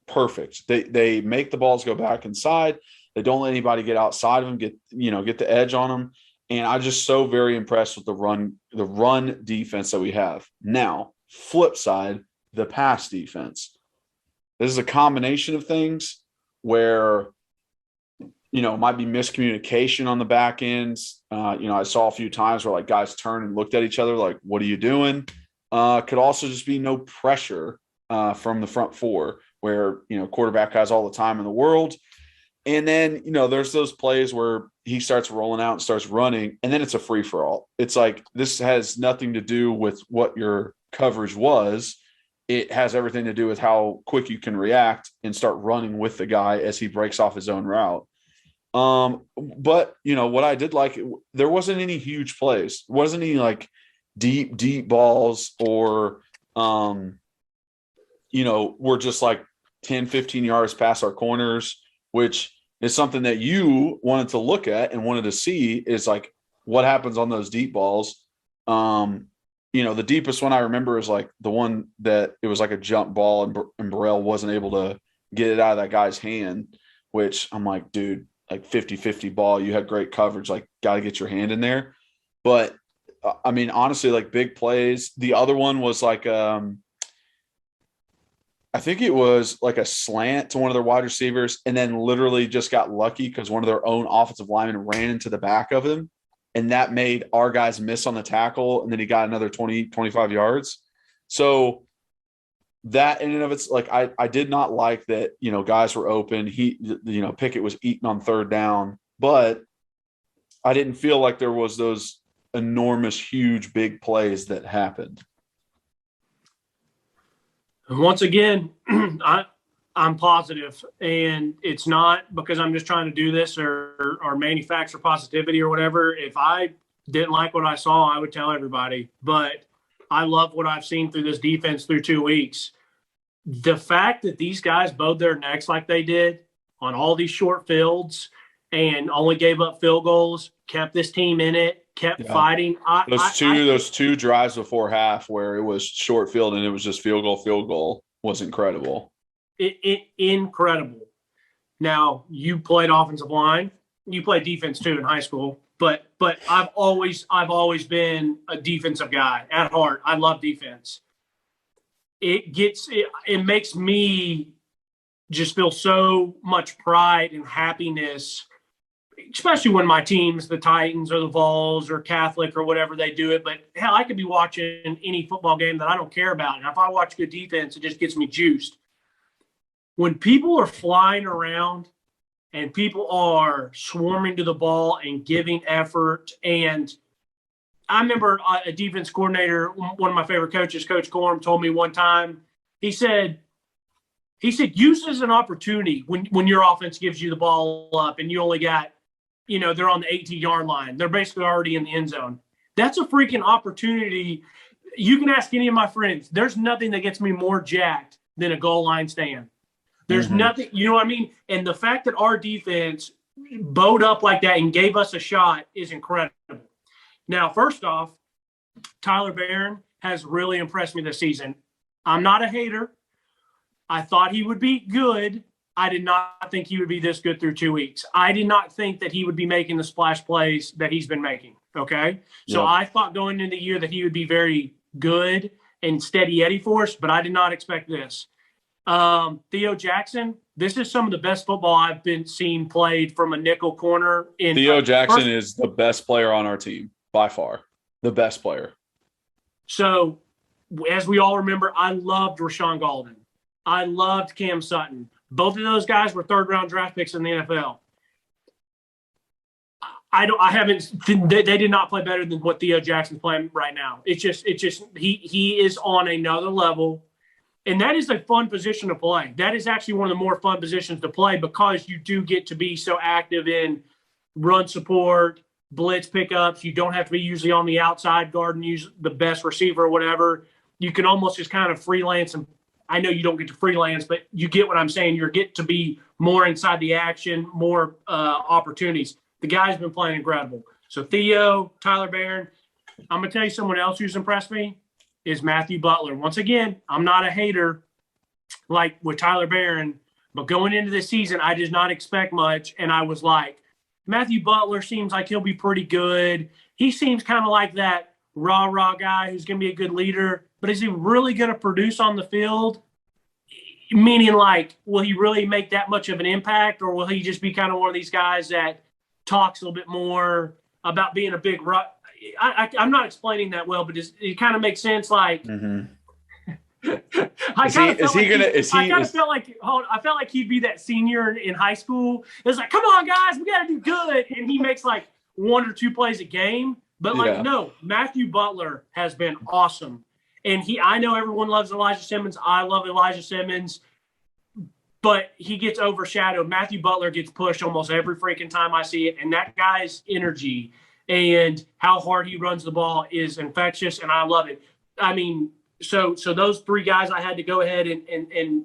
perfect. They make the balls go back inside. They don't let anybody get outside of them, get the edge on them. And I'm just so very impressed with the run defense that we have. Now, flip side, the pass defense. This is a combination of things where it might be miscommunication on the back ends. I saw a few times where like guys turned and looked at each other like, what are you doing? Could also just be no pressure from the front four where, quarterback has all the time in the world. And then, there's those plays where he starts rolling out and starts running, and then it's a free for all. It's like, this has nothing to do with what your coverage was. It has everything to do with how quick you can react and start running with the guy as he breaks off his own route. But what I did like, there wasn't any huge plays. It wasn't any like deep balls or, we're just like 10, 15 yards past our corners, which is something that you wanted to look at and wanted to see is like what happens on those deep balls. The deepest one I remember is like the one that it was like a jump ball and Burrell wasn't able to get it out of that guy's hand, which I'm like, dude, like 50-50 ball, you had great coverage, like got to get your hand in there. But I mean, honestly, like big plays. The other one was like, I think it was like a slant to one of their wide receivers and then literally just got lucky because one of their own offensive linemen ran into the back of him. And that made our guys miss on the tackle. And then he got another 20, 25 yards. So that in and of it's like, I did not like that, guys were open. Pickett was eating on third down, but I didn't feel like there was those enormous, huge, big plays that happened.
Once again, I'm positive, and it's not because I'm just trying to do this or manufacture positivity or whatever. If I didn't like what I saw, I would tell everybody. But I love what I've seen through this defense through 2 weeks. The fact that these guys bowed their necks like they did on all these short fields and only gave up field goals, kept this team in it, kept fighting.
Those two drives before half where it was short field and it was just field goal was incredible.
Incredible. Now, you played offensive line. You played defense too in high school, but I've always been a defensive guy at heart. I love defense. It makes me just feel so much pride and happiness, especially when my teams, the Titans or the Vols or Catholic or whatever, they do it. But hell, I could be watching any football game that I don't care about, and if I watch good defense, it just gets me juiced. When people are flying around and people are swarming to the ball and giving effort, and I remember a defense coordinator, one of my favorite coaches, Coach Gorm, told me one time, he said, use it as an opportunity when your offense gives you the ball up and you only got, they're on the 18-yard line. They're basically already in the end zone. That's a freaking opportunity. You can ask any of my friends. There's nothing that gets me more jacked than a goal line stand. There's nothing, you know what I mean? And the fact that our defense bowed up like that and gave us a shot is incredible. Now, first off, Tyler Barron has really impressed me this season. I'm not a hater. I thought he would be good. I did not think he would be this good through 2 weeks. I did not think that he would be making the splash plays that he's been making, okay? So I thought going into the year that he would be very good and steady Eddie for us, but I did not expect this. Theo Jackson, this is some of the best football I've been seen played from a nickel corner.
Theo Jackson is the best player on our team, by far. The best player.
So, as we all remember, I loved Rashawn Golden. I loved Cam Sutton. Both of those guys were third-round draft picks in the NFL. They did not play better than what Theo Jackson's playing right now. It's just he is on another level. And that is a fun position to play. That is actually one of the more fun positions to play because you do get to be so active in run support, blitz pickups. You don't have to be usually on the outside guard and use the best receiver or whatever. You can almost just kind of freelance. And I know you don't get to freelance, but you get what I'm saying. You get to be more inside the action, more opportunities. The guy's been playing incredible. So Theo, Tyler Barron. I'm going to tell you someone else who's impressed me. Is Matthew Butler. Once again, I'm not a hater like with Tyler Barron, but going into this season, I did not expect much, and I was like, Matthew Butler seems like he'll be pretty good. He seems kind of like that rah-rah guy who's going to be a good leader, but is he really going to produce on the field? Meaning, like, will he really make that much of an impact, or will he just be kind of one of these guys that talks a little bit more about being a big I'm not explaining that well, but it kind of makes sense. Like, I felt like he'd be that senior in high school. It's like, come on, guys, we got to do good, and he makes like 1 or 2 plays a game. But no, Matthew Butler has been awesome, and I know everyone loves Elijah Simmons. I love Elijah Simmons, but he gets overshadowed. Matthew Butler gets pushed almost every freaking time I see it, and that guy's energy and how hard he runs the ball is infectious, and I love it. I mean, so those 3 guys I had to go ahead and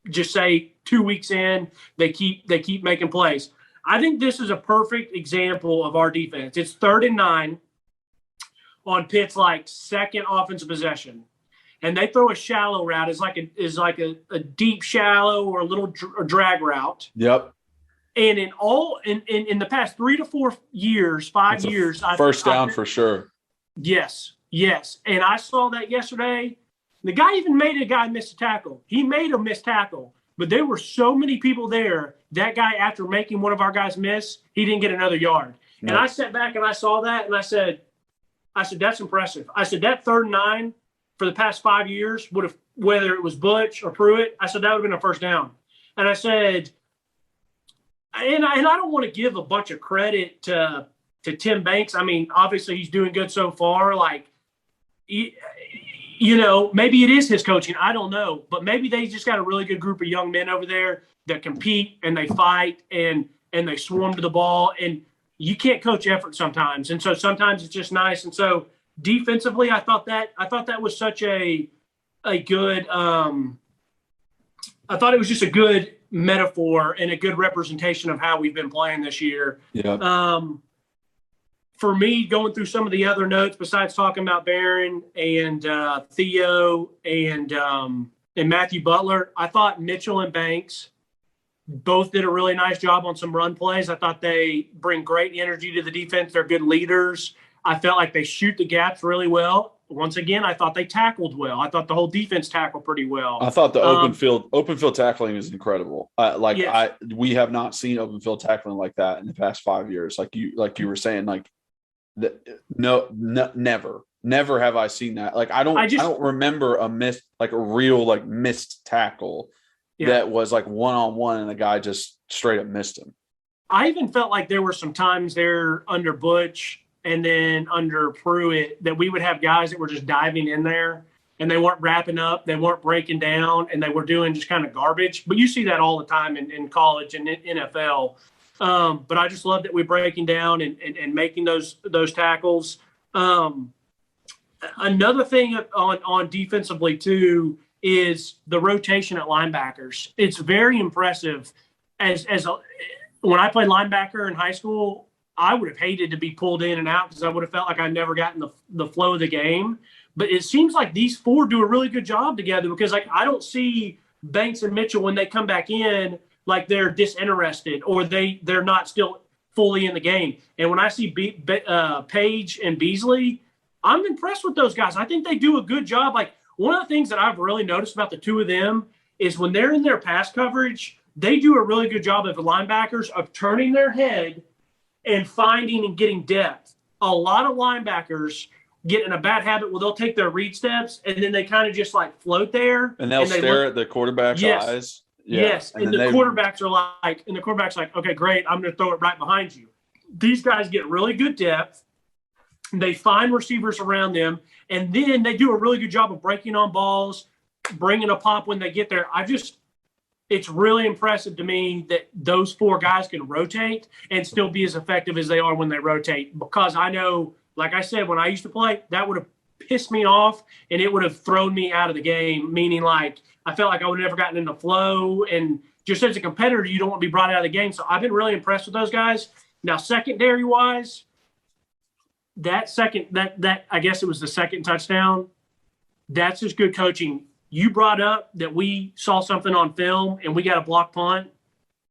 just say 2 weeks in, they keep making plays. I think this is a perfect example of our defense. It's 3rd and 9 on Pitt's like second offensive possession, and they throw a shallow route. It's like a deep shallow or a little drag route.
Yep.
And in the past 3 to 4 years, 5 years,
first down for sure.
Yes. And I saw that yesterday. The guy even made a guy miss a tackle. He made a missed tackle, but there were so many people there. That guy, after making one of our guys miss, he didn't get another yard. No. And I sat back and I saw that, and I said, that's impressive. I said that 3rd and 9 for the past 5 years would have, whether it was Butch or Pruitt, I said that would have been a first down. And I said. And I don't want to give a bunch of credit to Tim Banks. I mean, obviously he's doing good so far. Like, maybe it is his coaching. I don't know. But maybe they just got a really good group of young men over there that compete and they fight and they swarm to the ball. And you can't coach effort sometimes. And so sometimes it's just nice. And so defensively, I thought that was such a good I thought it was just a good metaphor and a good representation of how we've been playing this year.
Yeah.
For me, going through some of the other notes besides talking about Barron and Theo and Matthew Butler, I thought Mitchell and Banks both did a really nice job on some run plays. I thought they bring great energy to the defense. They're good leaders. I felt like they shoot the gaps really well. Once again, I thought they tackled well. I thought the whole defense tackled pretty well.
I thought the open field tackling is incredible.
Yes.
We have not seen open field tackling like that in the past 5 years. Like you were saying, never have I seen that. Like I don't remember a real missed tackle that was like one-on-one and the guy just straight up missed him.
I even felt like there were some times there under Butch and then under Pruitt that we would have guys that were just diving in there and they weren't wrapping up, they weren't breaking down, and they were doing just kind of garbage. But you see that all the time in college and in NFL. But I just love that we're breaking down and making those tackles. Another thing on defensively too is the rotation at linebackers. It's very impressive. When I played linebacker in high school, I would have hated to be pulled in and out because I would have felt like I'd never gotten the flow of the game. But it seems like these four do a really good job together because I don't see Banks and Mitchell when they come back in like they're disinterested or they're not still fully in the game. And when I see Page and Beasley, I'm impressed with those guys. I think they do a good job. Like one of the things that I've really noticed about the two of them is when they're in their pass coverage, they do a really good job of the linebackers of turning their head and finding and getting depth. A lot of linebackers get in a bad habit where they'll take their read steps and then they kind of just like float there.
And they'll stare at the quarterback's eyes. Yeah.
Yes. And the quarterbacks are like, okay, great. I'm going to throw it right behind you. These guys get really good depth. They find receivers around them, and then they do a really good job of breaking on balls, bringing a pop when they get there. It's really impressive to me that those four guys can rotate and still be as effective as they are when they rotate. Because I know, like I said, when I used to play, that would have pissed me off and it would have thrown me out of the game, meaning like I felt like I would have never gotten into flow. And just as a competitor, you don't want to be brought out of the game. So I've been really impressed with those guys. Now, secondary-wise, that I guess it was the second touchdown. That's just good coaching. You brought up that we saw something on film and we got a block punt.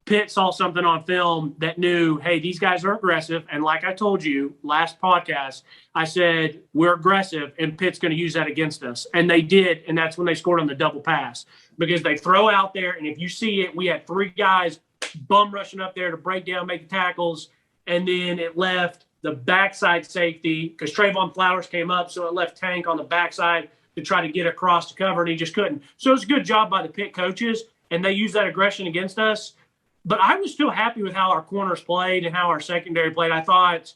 Pitt saw something on film that knew, hey, these guys are aggressive. And like I told you last podcast, I said, we're aggressive and Pitt's going to use that against us. And they did. And that's when they scored on the double pass because they throw out there. And if you see it, we had three guys bum rushing up there to break down, make the tackles. And then it left the backside safety because Trayvon Flowers came up. So it left Tank on the backside to try to get across to cover, and he just couldn't. So it's a good job by the Pitt coaches, and they used that aggression against us. But I was still happy with how our corners played and how our secondary played. I thought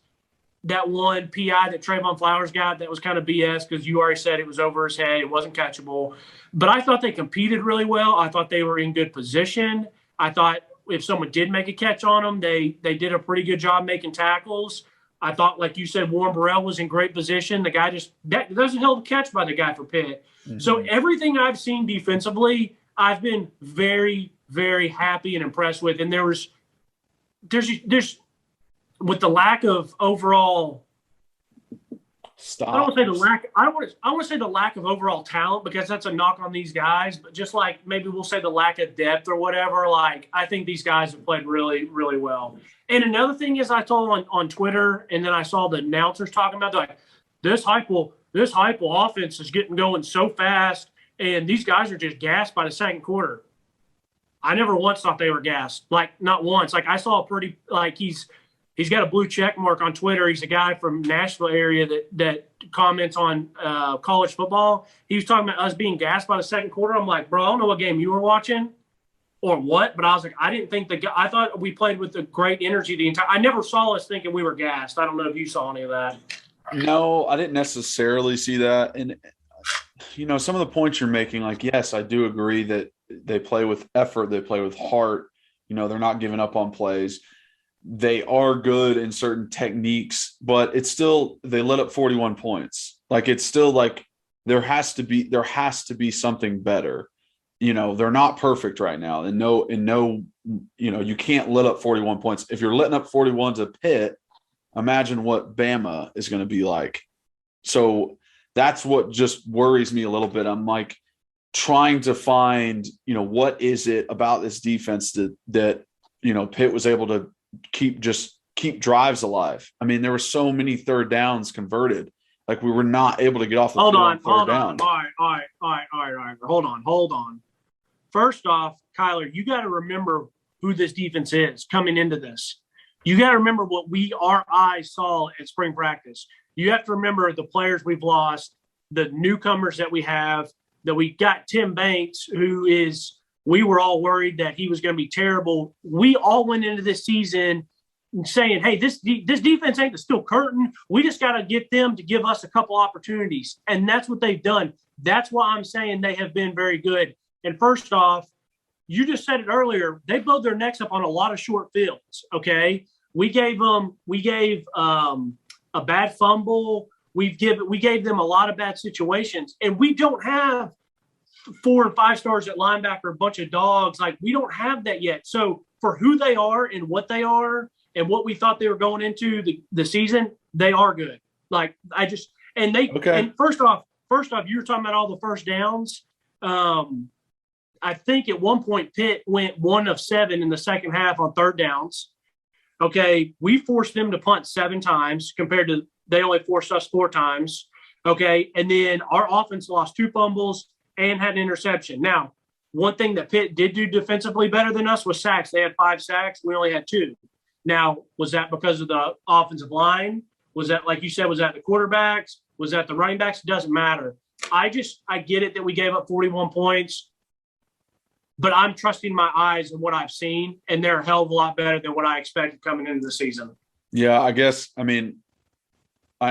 that one PI that Trayvon Flowers got, that was kind of BS because you already said it was over his head. It wasn't catchable. But I thought they competed really well. I thought they were in good position. I thought if someone did make a catch on them, they did a pretty good job making tackles. I thought, like you said, Warren Burrell was in great position. The guy that was a hell of a catch by the guy for Pitt. Mm-hmm. So everything I've seen defensively, I've been very, very happy and impressed with. And there's with the lack of overall.
Stop.
I don't want to say the lack of overall talent because that's a knock on these guys. But just like maybe we'll say the lack of depth or whatever. Like I think these guys have played really, really well. And another thing is I saw on Twitter, and then I saw the announcers talking about like this Heupel offense is getting going so fast, and these guys are just gassed by the second quarter. I never once thought they were gassed, like not once. Like I saw a pretty like he's got a blue check mark on Twitter. He's a guy from Nashville area that comments on college football. He was talking about us being gassed by the second quarter. I'm like, bro, I don't know what game you were watching or what, but I was like, I didn't think I thought we played with a great energy the entire. I never saw us thinking we were gassed. I don't know if you saw any of that.
No, I didn't necessarily see that. And some of the points you're making, like, yes, I do agree that they play with effort, they play with heart. They're not giving up on plays. They are good in certain techniques, but it's still they let up 41 points. Like it's still like there has to be something better. they're not perfect right now. And you can't let up 41 points. If you're letting up 41 to Pitt, imagine what Bama is going to be like. So that's what just worries me a little bit. I'm like trying to find, what is it about this defense that Pitt was able to keep drives alive. I mean, there were so many third downs converted. Like we were not able to get off the field on third down.
All right. Hold on. First off, Kyler, you got to remember who this defense is coming into this. You got to remember what our eyes saw at spring practice. You have to remember the players we've lost, the newcomers that we have, that we got Tim Banks, we were all worried that he was going to be terrible. We all went into this season saying, hey, this defense ain't the steel curtain. We just got to get them to give us a couple opportunities. And that's what they've done. That's why I'm saying they have been very good. And first off, you just said it earlier, they blowed their necks up on a lot of short fields, okay? We gave a bad fumble. We gave them a lot of bad situations. And we don't have 4 and 5 stars at linebacker, a bunch of dogs. Like, we don't have that yet. So for who they are and what they are and what we thought they were going into the season, they are good. Like, and first off, you were talking about all the first downs. I think at one point Pitt went 1 of 7 in the second half on third downs. Okay, we forced them to punt 7 times compared to they only forced us 4 times. Okay, and then our offense lost 2 fumbles and had an interception. Now, one thing that Pitt did do defensively better than us was sacks. They had 5 sacks. We only had 2. Now, was that because of the offensive line? Was that, like you said, was that the quarterbacks? Was that the running backs? It doesn't matter. I get it that we gave up 41 points. But I'm trusting my eyes and what I've seen, and they're a hell of a lot better than what I expected coming into the season.
Yeah, I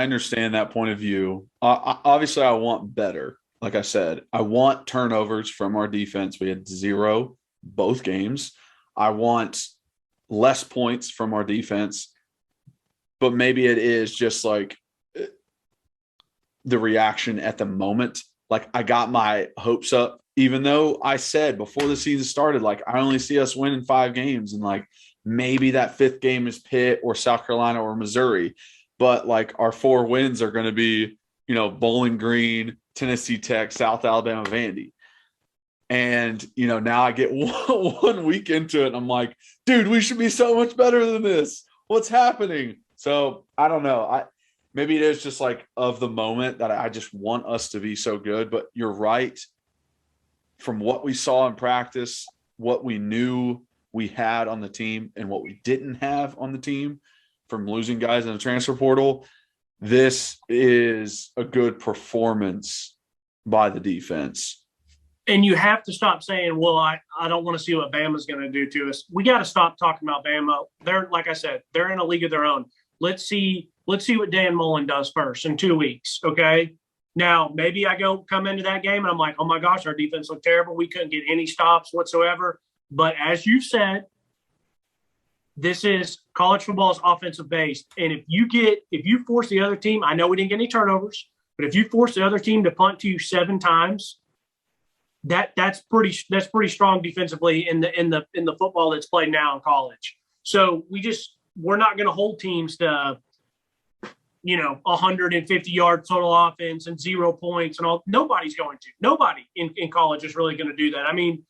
understand that point of view. Obviously, I want better. Like I said, I want turnovers from our defense. We had 0 both games. I want less points from our defense. But maybe it is just like the reaction at the moment. Like, I got my hopes up. Even though I said before the season started, like, I only see us winning 5 games, and like maybe that 5th game is Pitt or South Carolina or Missouri, but like our 4 wins are going to be, Bowling Green, Tennessee Tech, South Alabama, Vandy. And, now I get 1 week into it and I'm like, dude, we should be so much better than this. What's happening? So I don't know. Maybe it is just like of the moment that I just want us to be so good, but you're right. From what we saw in practice, what we knew we had on the team and what we didn't have on the team from losing guys in the transfer portal, this is a good performance by the defense.
And you have to stop saying, well, I don't want to see what Bama's going to do to us. We got to stop talking about Bama. They're, like I said, they're in a league of their own. Let's see what Dan Mullen does first in 2 weeks, okay? Now, maybe I come into that game and I'm like, oh my gosh, our defense looked terrible. We couldn't get any stops whatsoever. But as you said, this is college football is offensive based. And if you force the other team, I know we didn't get any turnovers, but if you force the other team to punt to you 7 times, that's pretty strong defensively in the football that's played now in college. So we're not going to hold teams to 150 yard total offense and 0 points and all. Nobody's going to. Nobody in college is really going to do that. I mean,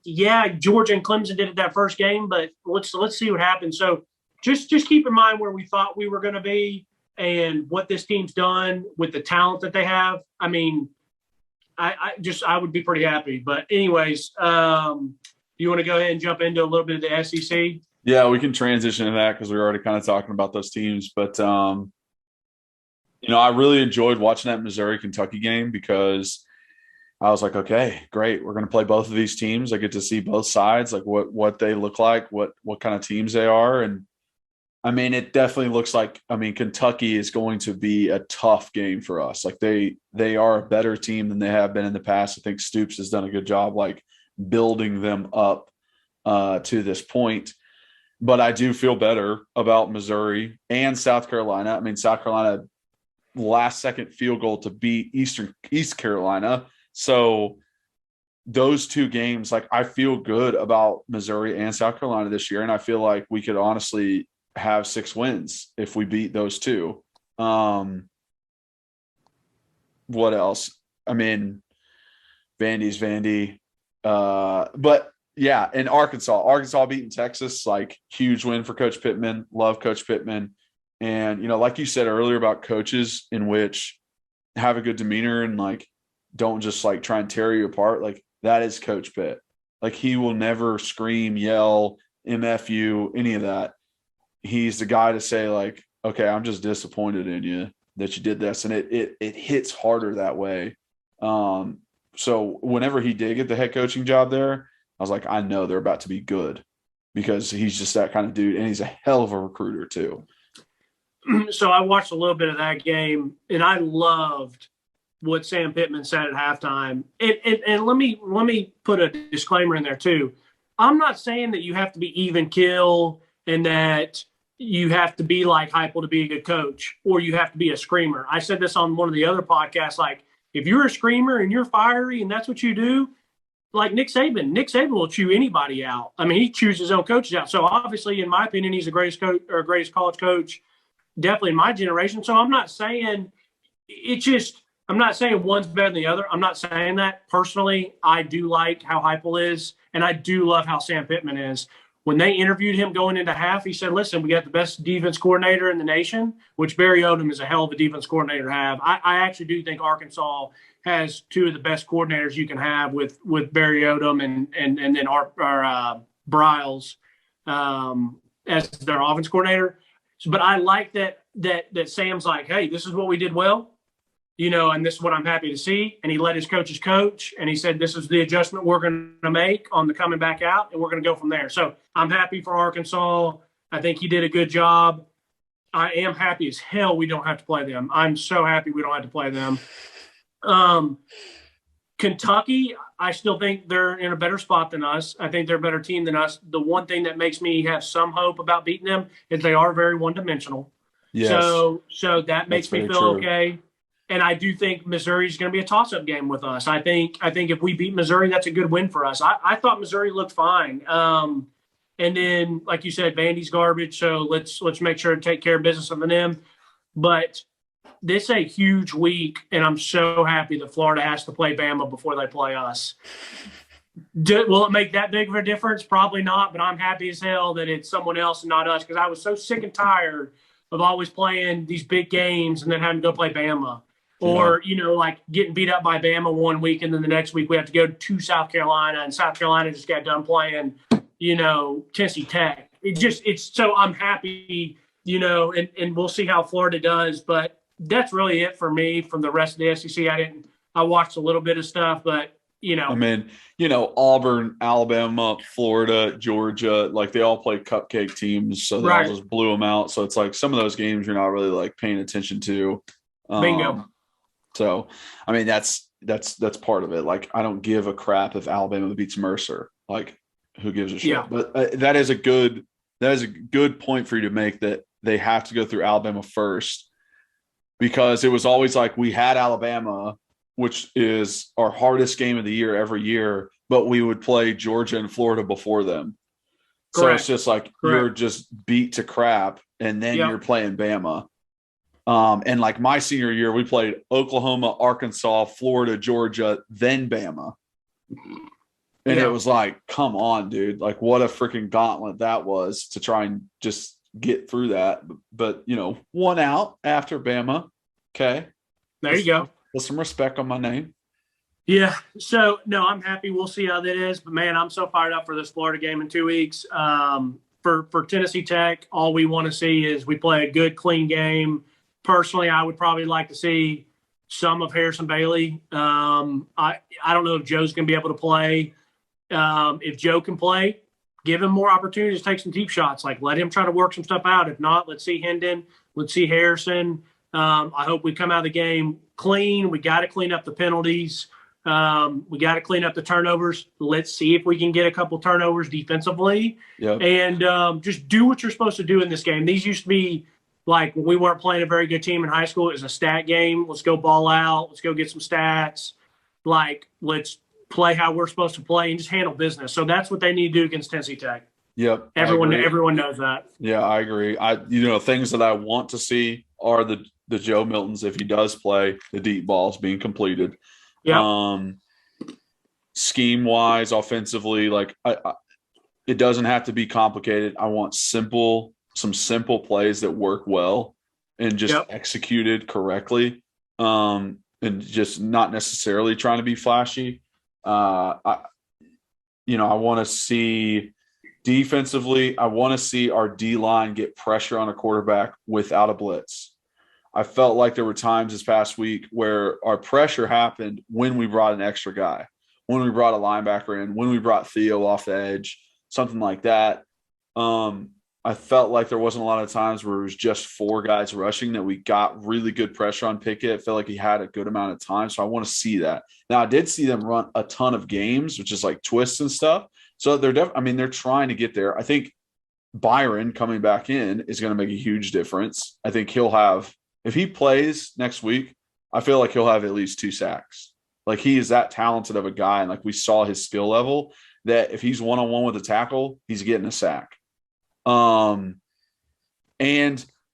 yeah, Georgia and Clemson did it that first game, but let's see what happens. So just keep in mind where we thought we were going to be and what this team's done with the talent that they have. I mean, I would be pretty happy. But anyways, do you want to go ahead and jump into a little bit of the SEC?
Yeah, we can transition to that because we were already kind of talking about those teams. But I really enjoyed watching that Missouri-Kentucky game because I was like, okay, great. We're going to play both of these teams. I get to see both sides, like what they look like, what kind of teams they are. And, it definitely looks like, Kentucky is going to be a tough game for us. Like they are a better team than they have been in the past. I think Stoops has done a good job, like building them up to this point. But I do feel better about Missouri and South Carolina. South Carolina – last second field goal to beat East Carolina. So those two games, like I feel good about Missouri and South Carolina this year. And I feel like we could honestly have 6 wins if we beat those two. What else? I mean, Vandy's Vandy. But yeah, in Arkansas beating Texas, like huge win for Coach Pittman. Love Coach Pittman. And, like you said earlier about coaches in which have a good demeanor and like don't just like try and tear you apart. Like that is Coach Pitt. Like he will never scream, yell, MFU, any of that. He's the guy to say like, okay, I'm just disappointed in you that you did this. And it hits harder that way. So whenever he did get the head coaching job there, I was like, I know they're about to be good because he's just that kind of dude. And he's a hell of a recruiter too.
So I watched a little bit of that game and I loved what Sam Pittman said at halftime. And let me put a disclaimer in there too. I'm not saying that you have to be even kill and that you have to be like Heupel to be a good coach or you have to be a screamer. I said this on one of the other podcasts, like if you're a screamer and you're fiery and that's what you do, like Nick Saban will chew anybody out. I mean, he chews his own coaches out. So obviously, in my opinion, he's the greatest coach or greatest college coach, definitely in my generation. So I'm not saying I'm not saying one's better than the other. I'm not saying that. Personally, I do like how Heupel is, and I do love how Sam Pittman is. When they interviewed him going into half, he said, listen, we got the best defense coordinator in the nation, which Barry Odom is a hell of a defense coordinator to have. I actually do think Arkansas has 2 of the best coordinators you can have with Barry Odom and then our Briles as their offense coordinator. But I like that Sam's like, hey, this is what we did well. And this is what I'm happy to see. And he let his coaches coach. And he said, this is the adjustment we're going to make on the coming back out. And we're going to go from there. So I'm happy for Arkansas. I think he did a good job. I am happy as hell we don't have to play them. I'm so happy we don't have to play them. Kentucky, I still think they're in a better spot than us. I think they're a better team than us. The one thing that makes me have some hope about beating them is they are very one-dimensional. Yes. So that makes me feel okay. And I do think Missouri is going to be a toss-up game with us. I think if we beat Missouri, that's a good win for us. I thought Missouri looked fine. And then, like you said, Vandy's garbage. So let's make sure to take care of business on them. But this is a huge week, and I'm so happy that Florida has to play Bama before they play us. Will it make that big of a difference? Probably not, but I'm happy as hell that it's someone else and not us because I was so sick and tired of always playing these big games and then having to go play Bama. Or, like getting beat up by Bama one week and then the next week we have to go to South Carolina and South Carolina just got done playing, Tennessee Tech. So I'm happy, and we'll see how Florida does. But that's really it for me from the rest of the SEC. I watched a little bit of stuff, but, I
mean, Auburn, Alabama, Florida, Georgia, like they all play cupcake teams. So they all just blew them out. So it's like some of those games you're not really like paying attention to.
Bingo.
So, I mean, that's part of it. Like, I don't give a crap if Alabama beats Mercer. Like, who gives a shit? Yeah. But that is a good point for you to make that they have to go through Alabama first because it was always like we had Alabama, which is our hardest game of the year every year, but we would play Georgia and Florida before them. Correct. So it's just like you're just beat to crap, and then you're playing Bama. And like my senior year, we played Oklahoma, Arkansas, Florida, Georgia, then Bama. And it was like, come on, dude. Like what a freaking gauntlet that was to try and just get through that. But one out after Bama. Okay.
There you go.
With some respect on my name.
Yeah. So, no, I'm happy. We'll see how that is. But, man, I'm so fired up for this Florida game in 2 weeks. For Tennessee Tech, all we want to see is we play a good, clean game. Personally, I would probably like to see some of Harrison Bailey. I don't know if Joe's going to be able to play. If Joe can play, give him more opportunities to take some deep shots. Like, let him try to work some stuff out. If not, let's see Hendon. Let's see Harrison. I hope we come out of the game clean. We got to clean up the penalties. We got to clean up the turnovers. Let's see if we can get a couple turnovers defensively. Yep. And just do what you're supposed to do in this game. These used to be like when we weren't playing a very good team in high school, it was a stat game. Let's go ball out. Let's go get some stats. Like, let's play how we're supposed to play and just handle business. So that's what they need to do against Tennessee Tech.
Yep.
Everyone knows that.
Yeah, I agree. Things that I want to see are the Joe Miltons, if he does play, the deep balls being completed.
Yeah.
Scheme wise, offensively, it doesn't have to be complicated. I want some simple plays that work well and just executed correctly. And just not necessarily trying to be flashy. I want to see defensively, I want to see our D-line get pressure on a quarterback without a blitz. I felt like there were times this past week where our pressure happened when we brought an extra guy, when we brought a linebacker in, when we brought Theo off the edge, something like that. I felt like there wasn't a lot of times where it was just 4 guys rushing that we got really good pressure on Pickett. I felt like he had a good amount of time, so I want to see that. Now, I did see them run a ton of games, which is like twists and stuff. So they're trying to get there. I think Byron coming back in is going to make a huge difference. I think if he plays next week, I feel like he'll have at least 2 sacks. Like, he is that talented of a guy, and like we saw his skill level, that if he's one-on-one with a tackle, he's getting a sack. And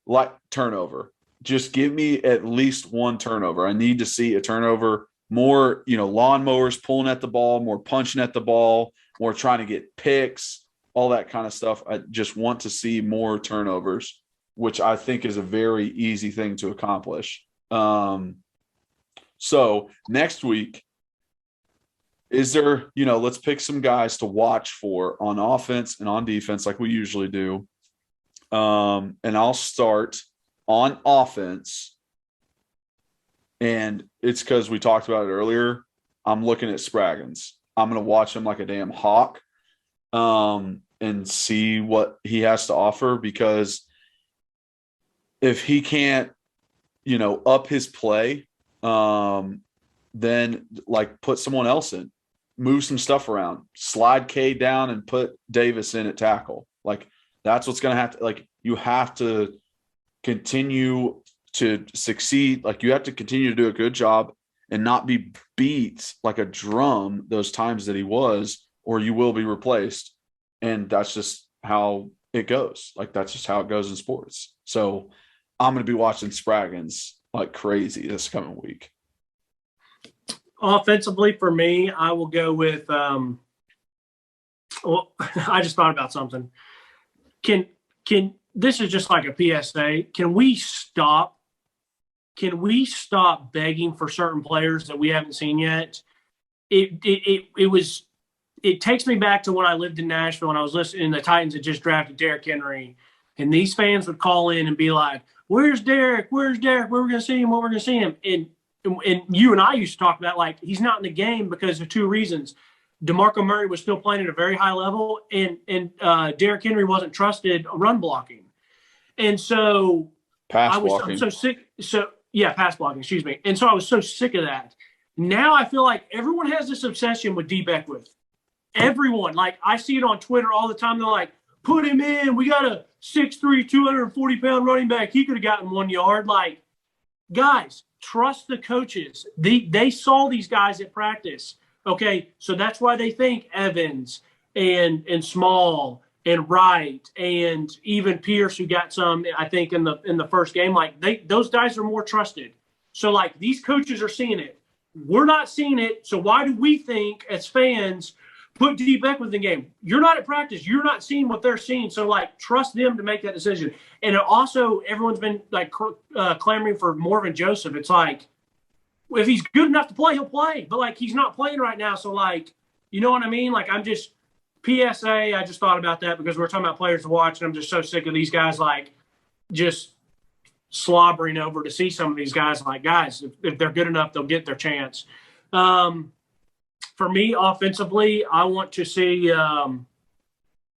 like turnover, just give me at least 1 turnover. I need to see a turnover, more, lawnmowers pulling at the ball, more punching at the ball, more trying to get picks, all that kind of stuff. I just want to see more turnovers, which I think is a very easy thing to accomplish. So next week, is there, let's pick some guys to watch for on offense and on defense like we usually do. And I'll start on offense. And it's because we talked about it earlier. I'm looking at Spraggins. I'm going to watch him like a damn hawk and see what he has to offer, because if he can't, up his play, then put someone else in. Move some stuff around, slide K down and put Davis in at tackle. That's what's going to have to, you have to continue to succeed. You have to continue to do a good job and not be beat like a drum those times that he was, or you will be replaced. And that's just how it goes. That's just how it goes in sports. So I'm going to be watching Spraggins like crazy this coming week.
Offensively, for me, I will go with I just thought about something. Can this is just like a PSA. Can we stop begging for certain players that we haven't seen yet? It takes me back to when I lived in Nashville and I was listening. The Titans had just drafted Derrick Henry, and these fans would call in and be like, "Where's Derrick? Where's Derrick? Where we're going to see him? What we're going to see him?" And you and I used to talk about he's not in the game because of 2 reasons. DeMarco Murray was still playing at a very high level, and Derrick Henry wasn't trusted run blocking. And so I'm so sick. Pass blocking, excuse me. And so I was so sick of that. Now I feel like everyone has this obsession with D. Beckwith. Everyone. I see it on Twitter all the time. They're like, put him in. We got a 6'3", 240-pound running back. He could have gotten 1 yard. Guys, trust the coaches. They saw these guys at practice. Okay, so that's why they think Evans and Small and Wright and even Pierce, who got some, I think, in the first game. Those guys are more trusted. So these coaches are seeing it. We're not seeing it. So why do we think as fans put D. Beckwith in the game? You're not at practice. You're not seeing what they're seeing. So trust them to make that decision. And also, everyone's been clamoring for Morvin Joseph. It's if he's good enough to play, he'll play. But he's not playing right now. So you know what I mean? I'm just PSA. I just thought about that because we're talking about players to watch, and I'm just so sick of these guys just slobbering over to see some of these guys. Guys, if they're good enough, they'll get their chance. For me, offensively, I want to see. I'm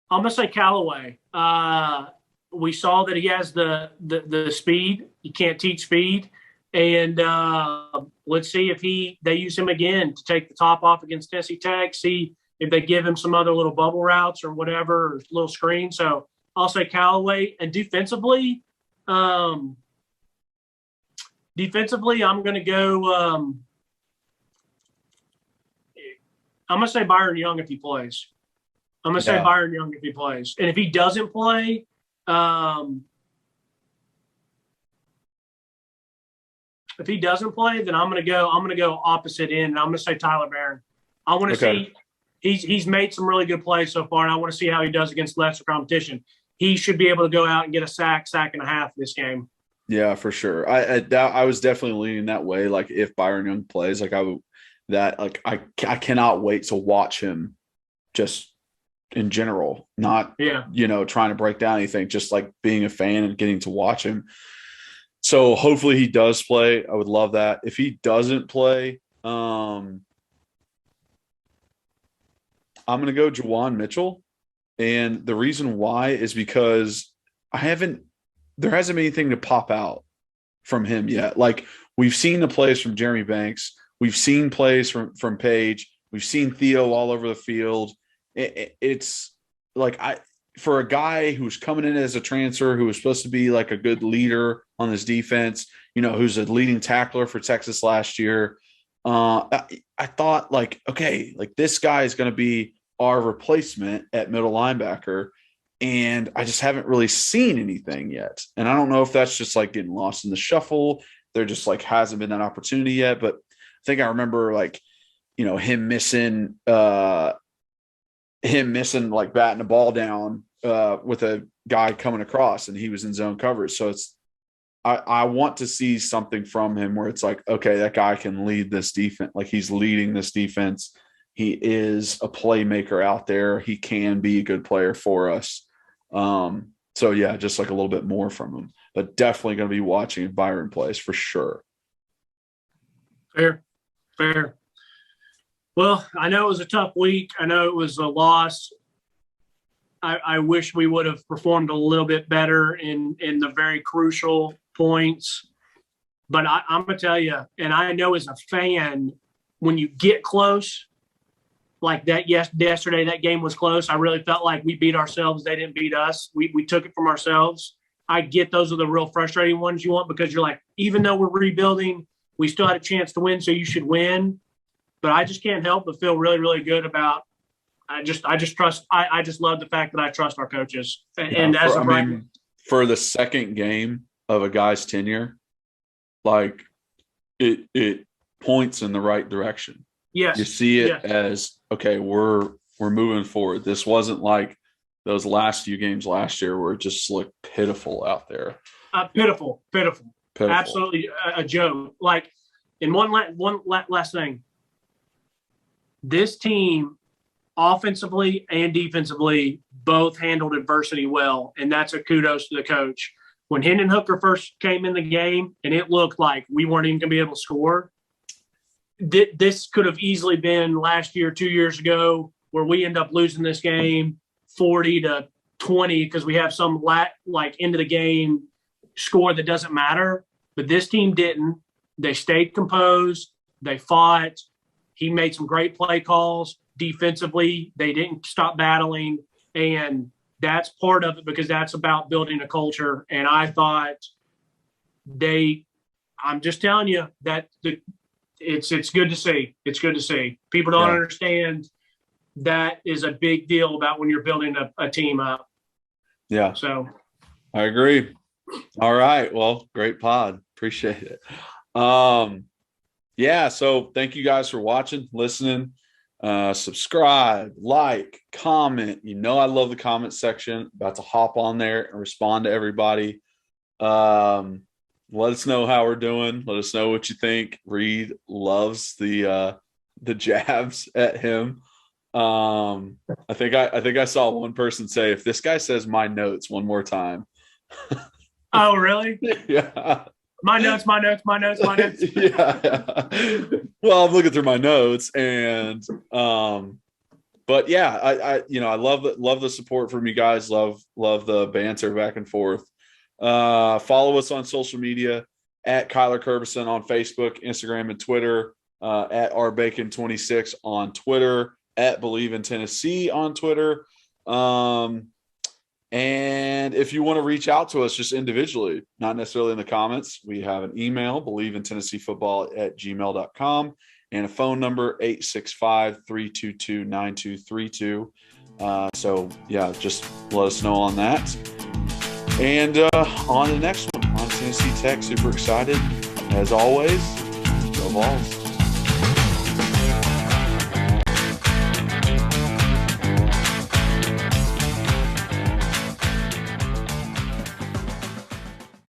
gonna say Callaway. We saw that he has the speed. You can't teach speed. And let's see if they use him again to take the top off against Tennessee Tech. See if they give him some other little bubble routes or whatever, or little screen. So I'll say Callaway. And defensively, I'm going to go. I'm going to say Byron Young if he plays. I'm going to say Byron Young if he plays. And if he doesn't play, then I'm going to go opposite end, and I'm going to say Tyler Barron. I want to see he's made some really good plays so far, and I want to see how he does against lesser competition. He should be able to go out and get a sack and a half this game.
Yeah, for sure. I was definitely leaning that way. Like if Byron Young plays, like I cannot wait to watch him just in general, not trying to break down anything, just like being a fan and getting to watch him. So hopefully he does play. I would love that. If he doesn't play, I'm going to go Juwan Mitchell. And the reason why is because there hasn't been anything to pop out from him yet. Like we've seen the plays from Jeremy Banks. We've seen plays from Page. We've seen Theo all over the field. It's like for a guy who's coming in as a transfer, who was supposed to be like a good leader on this defense, who's a leading tackler for Texas last year. I thought like, okay, like this guy is going to be our replacement at middle linebacker. And I just haven't really seen anything yet. And I don't know if that's just like getting lost in the shuffle. There just like hasn't been that opportunity yet. But I think I remember like, him missing like batting the ball down with a guy coming across, and he was in zone coverage. So I want to see something from him where it's like, okay, that guy can lead this defense. Like he's leading this defense. He is a playmaker out there. He can be a good player for us. So yeah, just like a little bit more from him, but definitely going to be watching if Byron plays for sure.
Fair. Well, I know it was a tough week. I know it was a loss. I wish we would have performed a little bit better in the very crucial points. But I'm going to tell you, and I know as a fan, when you get close, like that, yesterday that game was close. I really felt like we beat ourselves. They didn't beat us. We took it from ourselves. I get those are the real frustrating ones you want, because you're like, even though we're rebuilding, we still had a chance to win, so you should win. But I just can't help but feel really, really good about. I just trust. I just love the fact that I trust our coaches. And
for the second game of a guy's tenure, like it points in the right direction.
Yes,
you see it as okay. We're moving forward. This wasn't like those last few games last year where it just looked pitiful out there.
Pitiful. Absolutely a joke. Like, and one last thing. This team, offensively and defensively, both handled adversity well, and that's a kudos to the coach. When Hendon Hooker first came in the game and it looked like we weren't even going to be able to score, this could have easily been last year, 2 years ago, where we end up losing this game 40-20 because we have some end of the game score that doesn't matter. But this team didn't. They stayed composed. They fought. He made some great play calls. Defensively, they didn't stop battling, and that's part of it because that's about building a culture. And I thought I'm just telling you that it's good to see. It's good to see. People don't understand that is a big deal about when you're building a team up.
Yeah.
So
I agree. All right. Well, great pod. Appreciate it. So thank you guys for watching, listening. Subscribe, like, comment. I love the comment section. About to hop on there and respond to everybody. Let us know how we're doing. Let us know what you think. Reed loves the jabs at him. I think I saw one person say, if this guy says my notes one more time.
Oh, really?
Yeah.
My notes.
Yeah. Well, I'm looking through my notes, and but yeah, I love the support from you guys. Love the banter back and forth. Follow us on social media at Kyler Curbison on Facebook, Instagram, and Twitter. At rbacon26 on Twitter. At Believe in Tennessee on Twitter. And if you want to reach out to us just individually, not necessarily in the comments, we have an email, believein tennesseefootball@gmail.com. and a phone number, 865-322-9232. So, yeah, just let us know on that. And on to the next one, on Tennessee Tech. Super excited. As always, go Vols.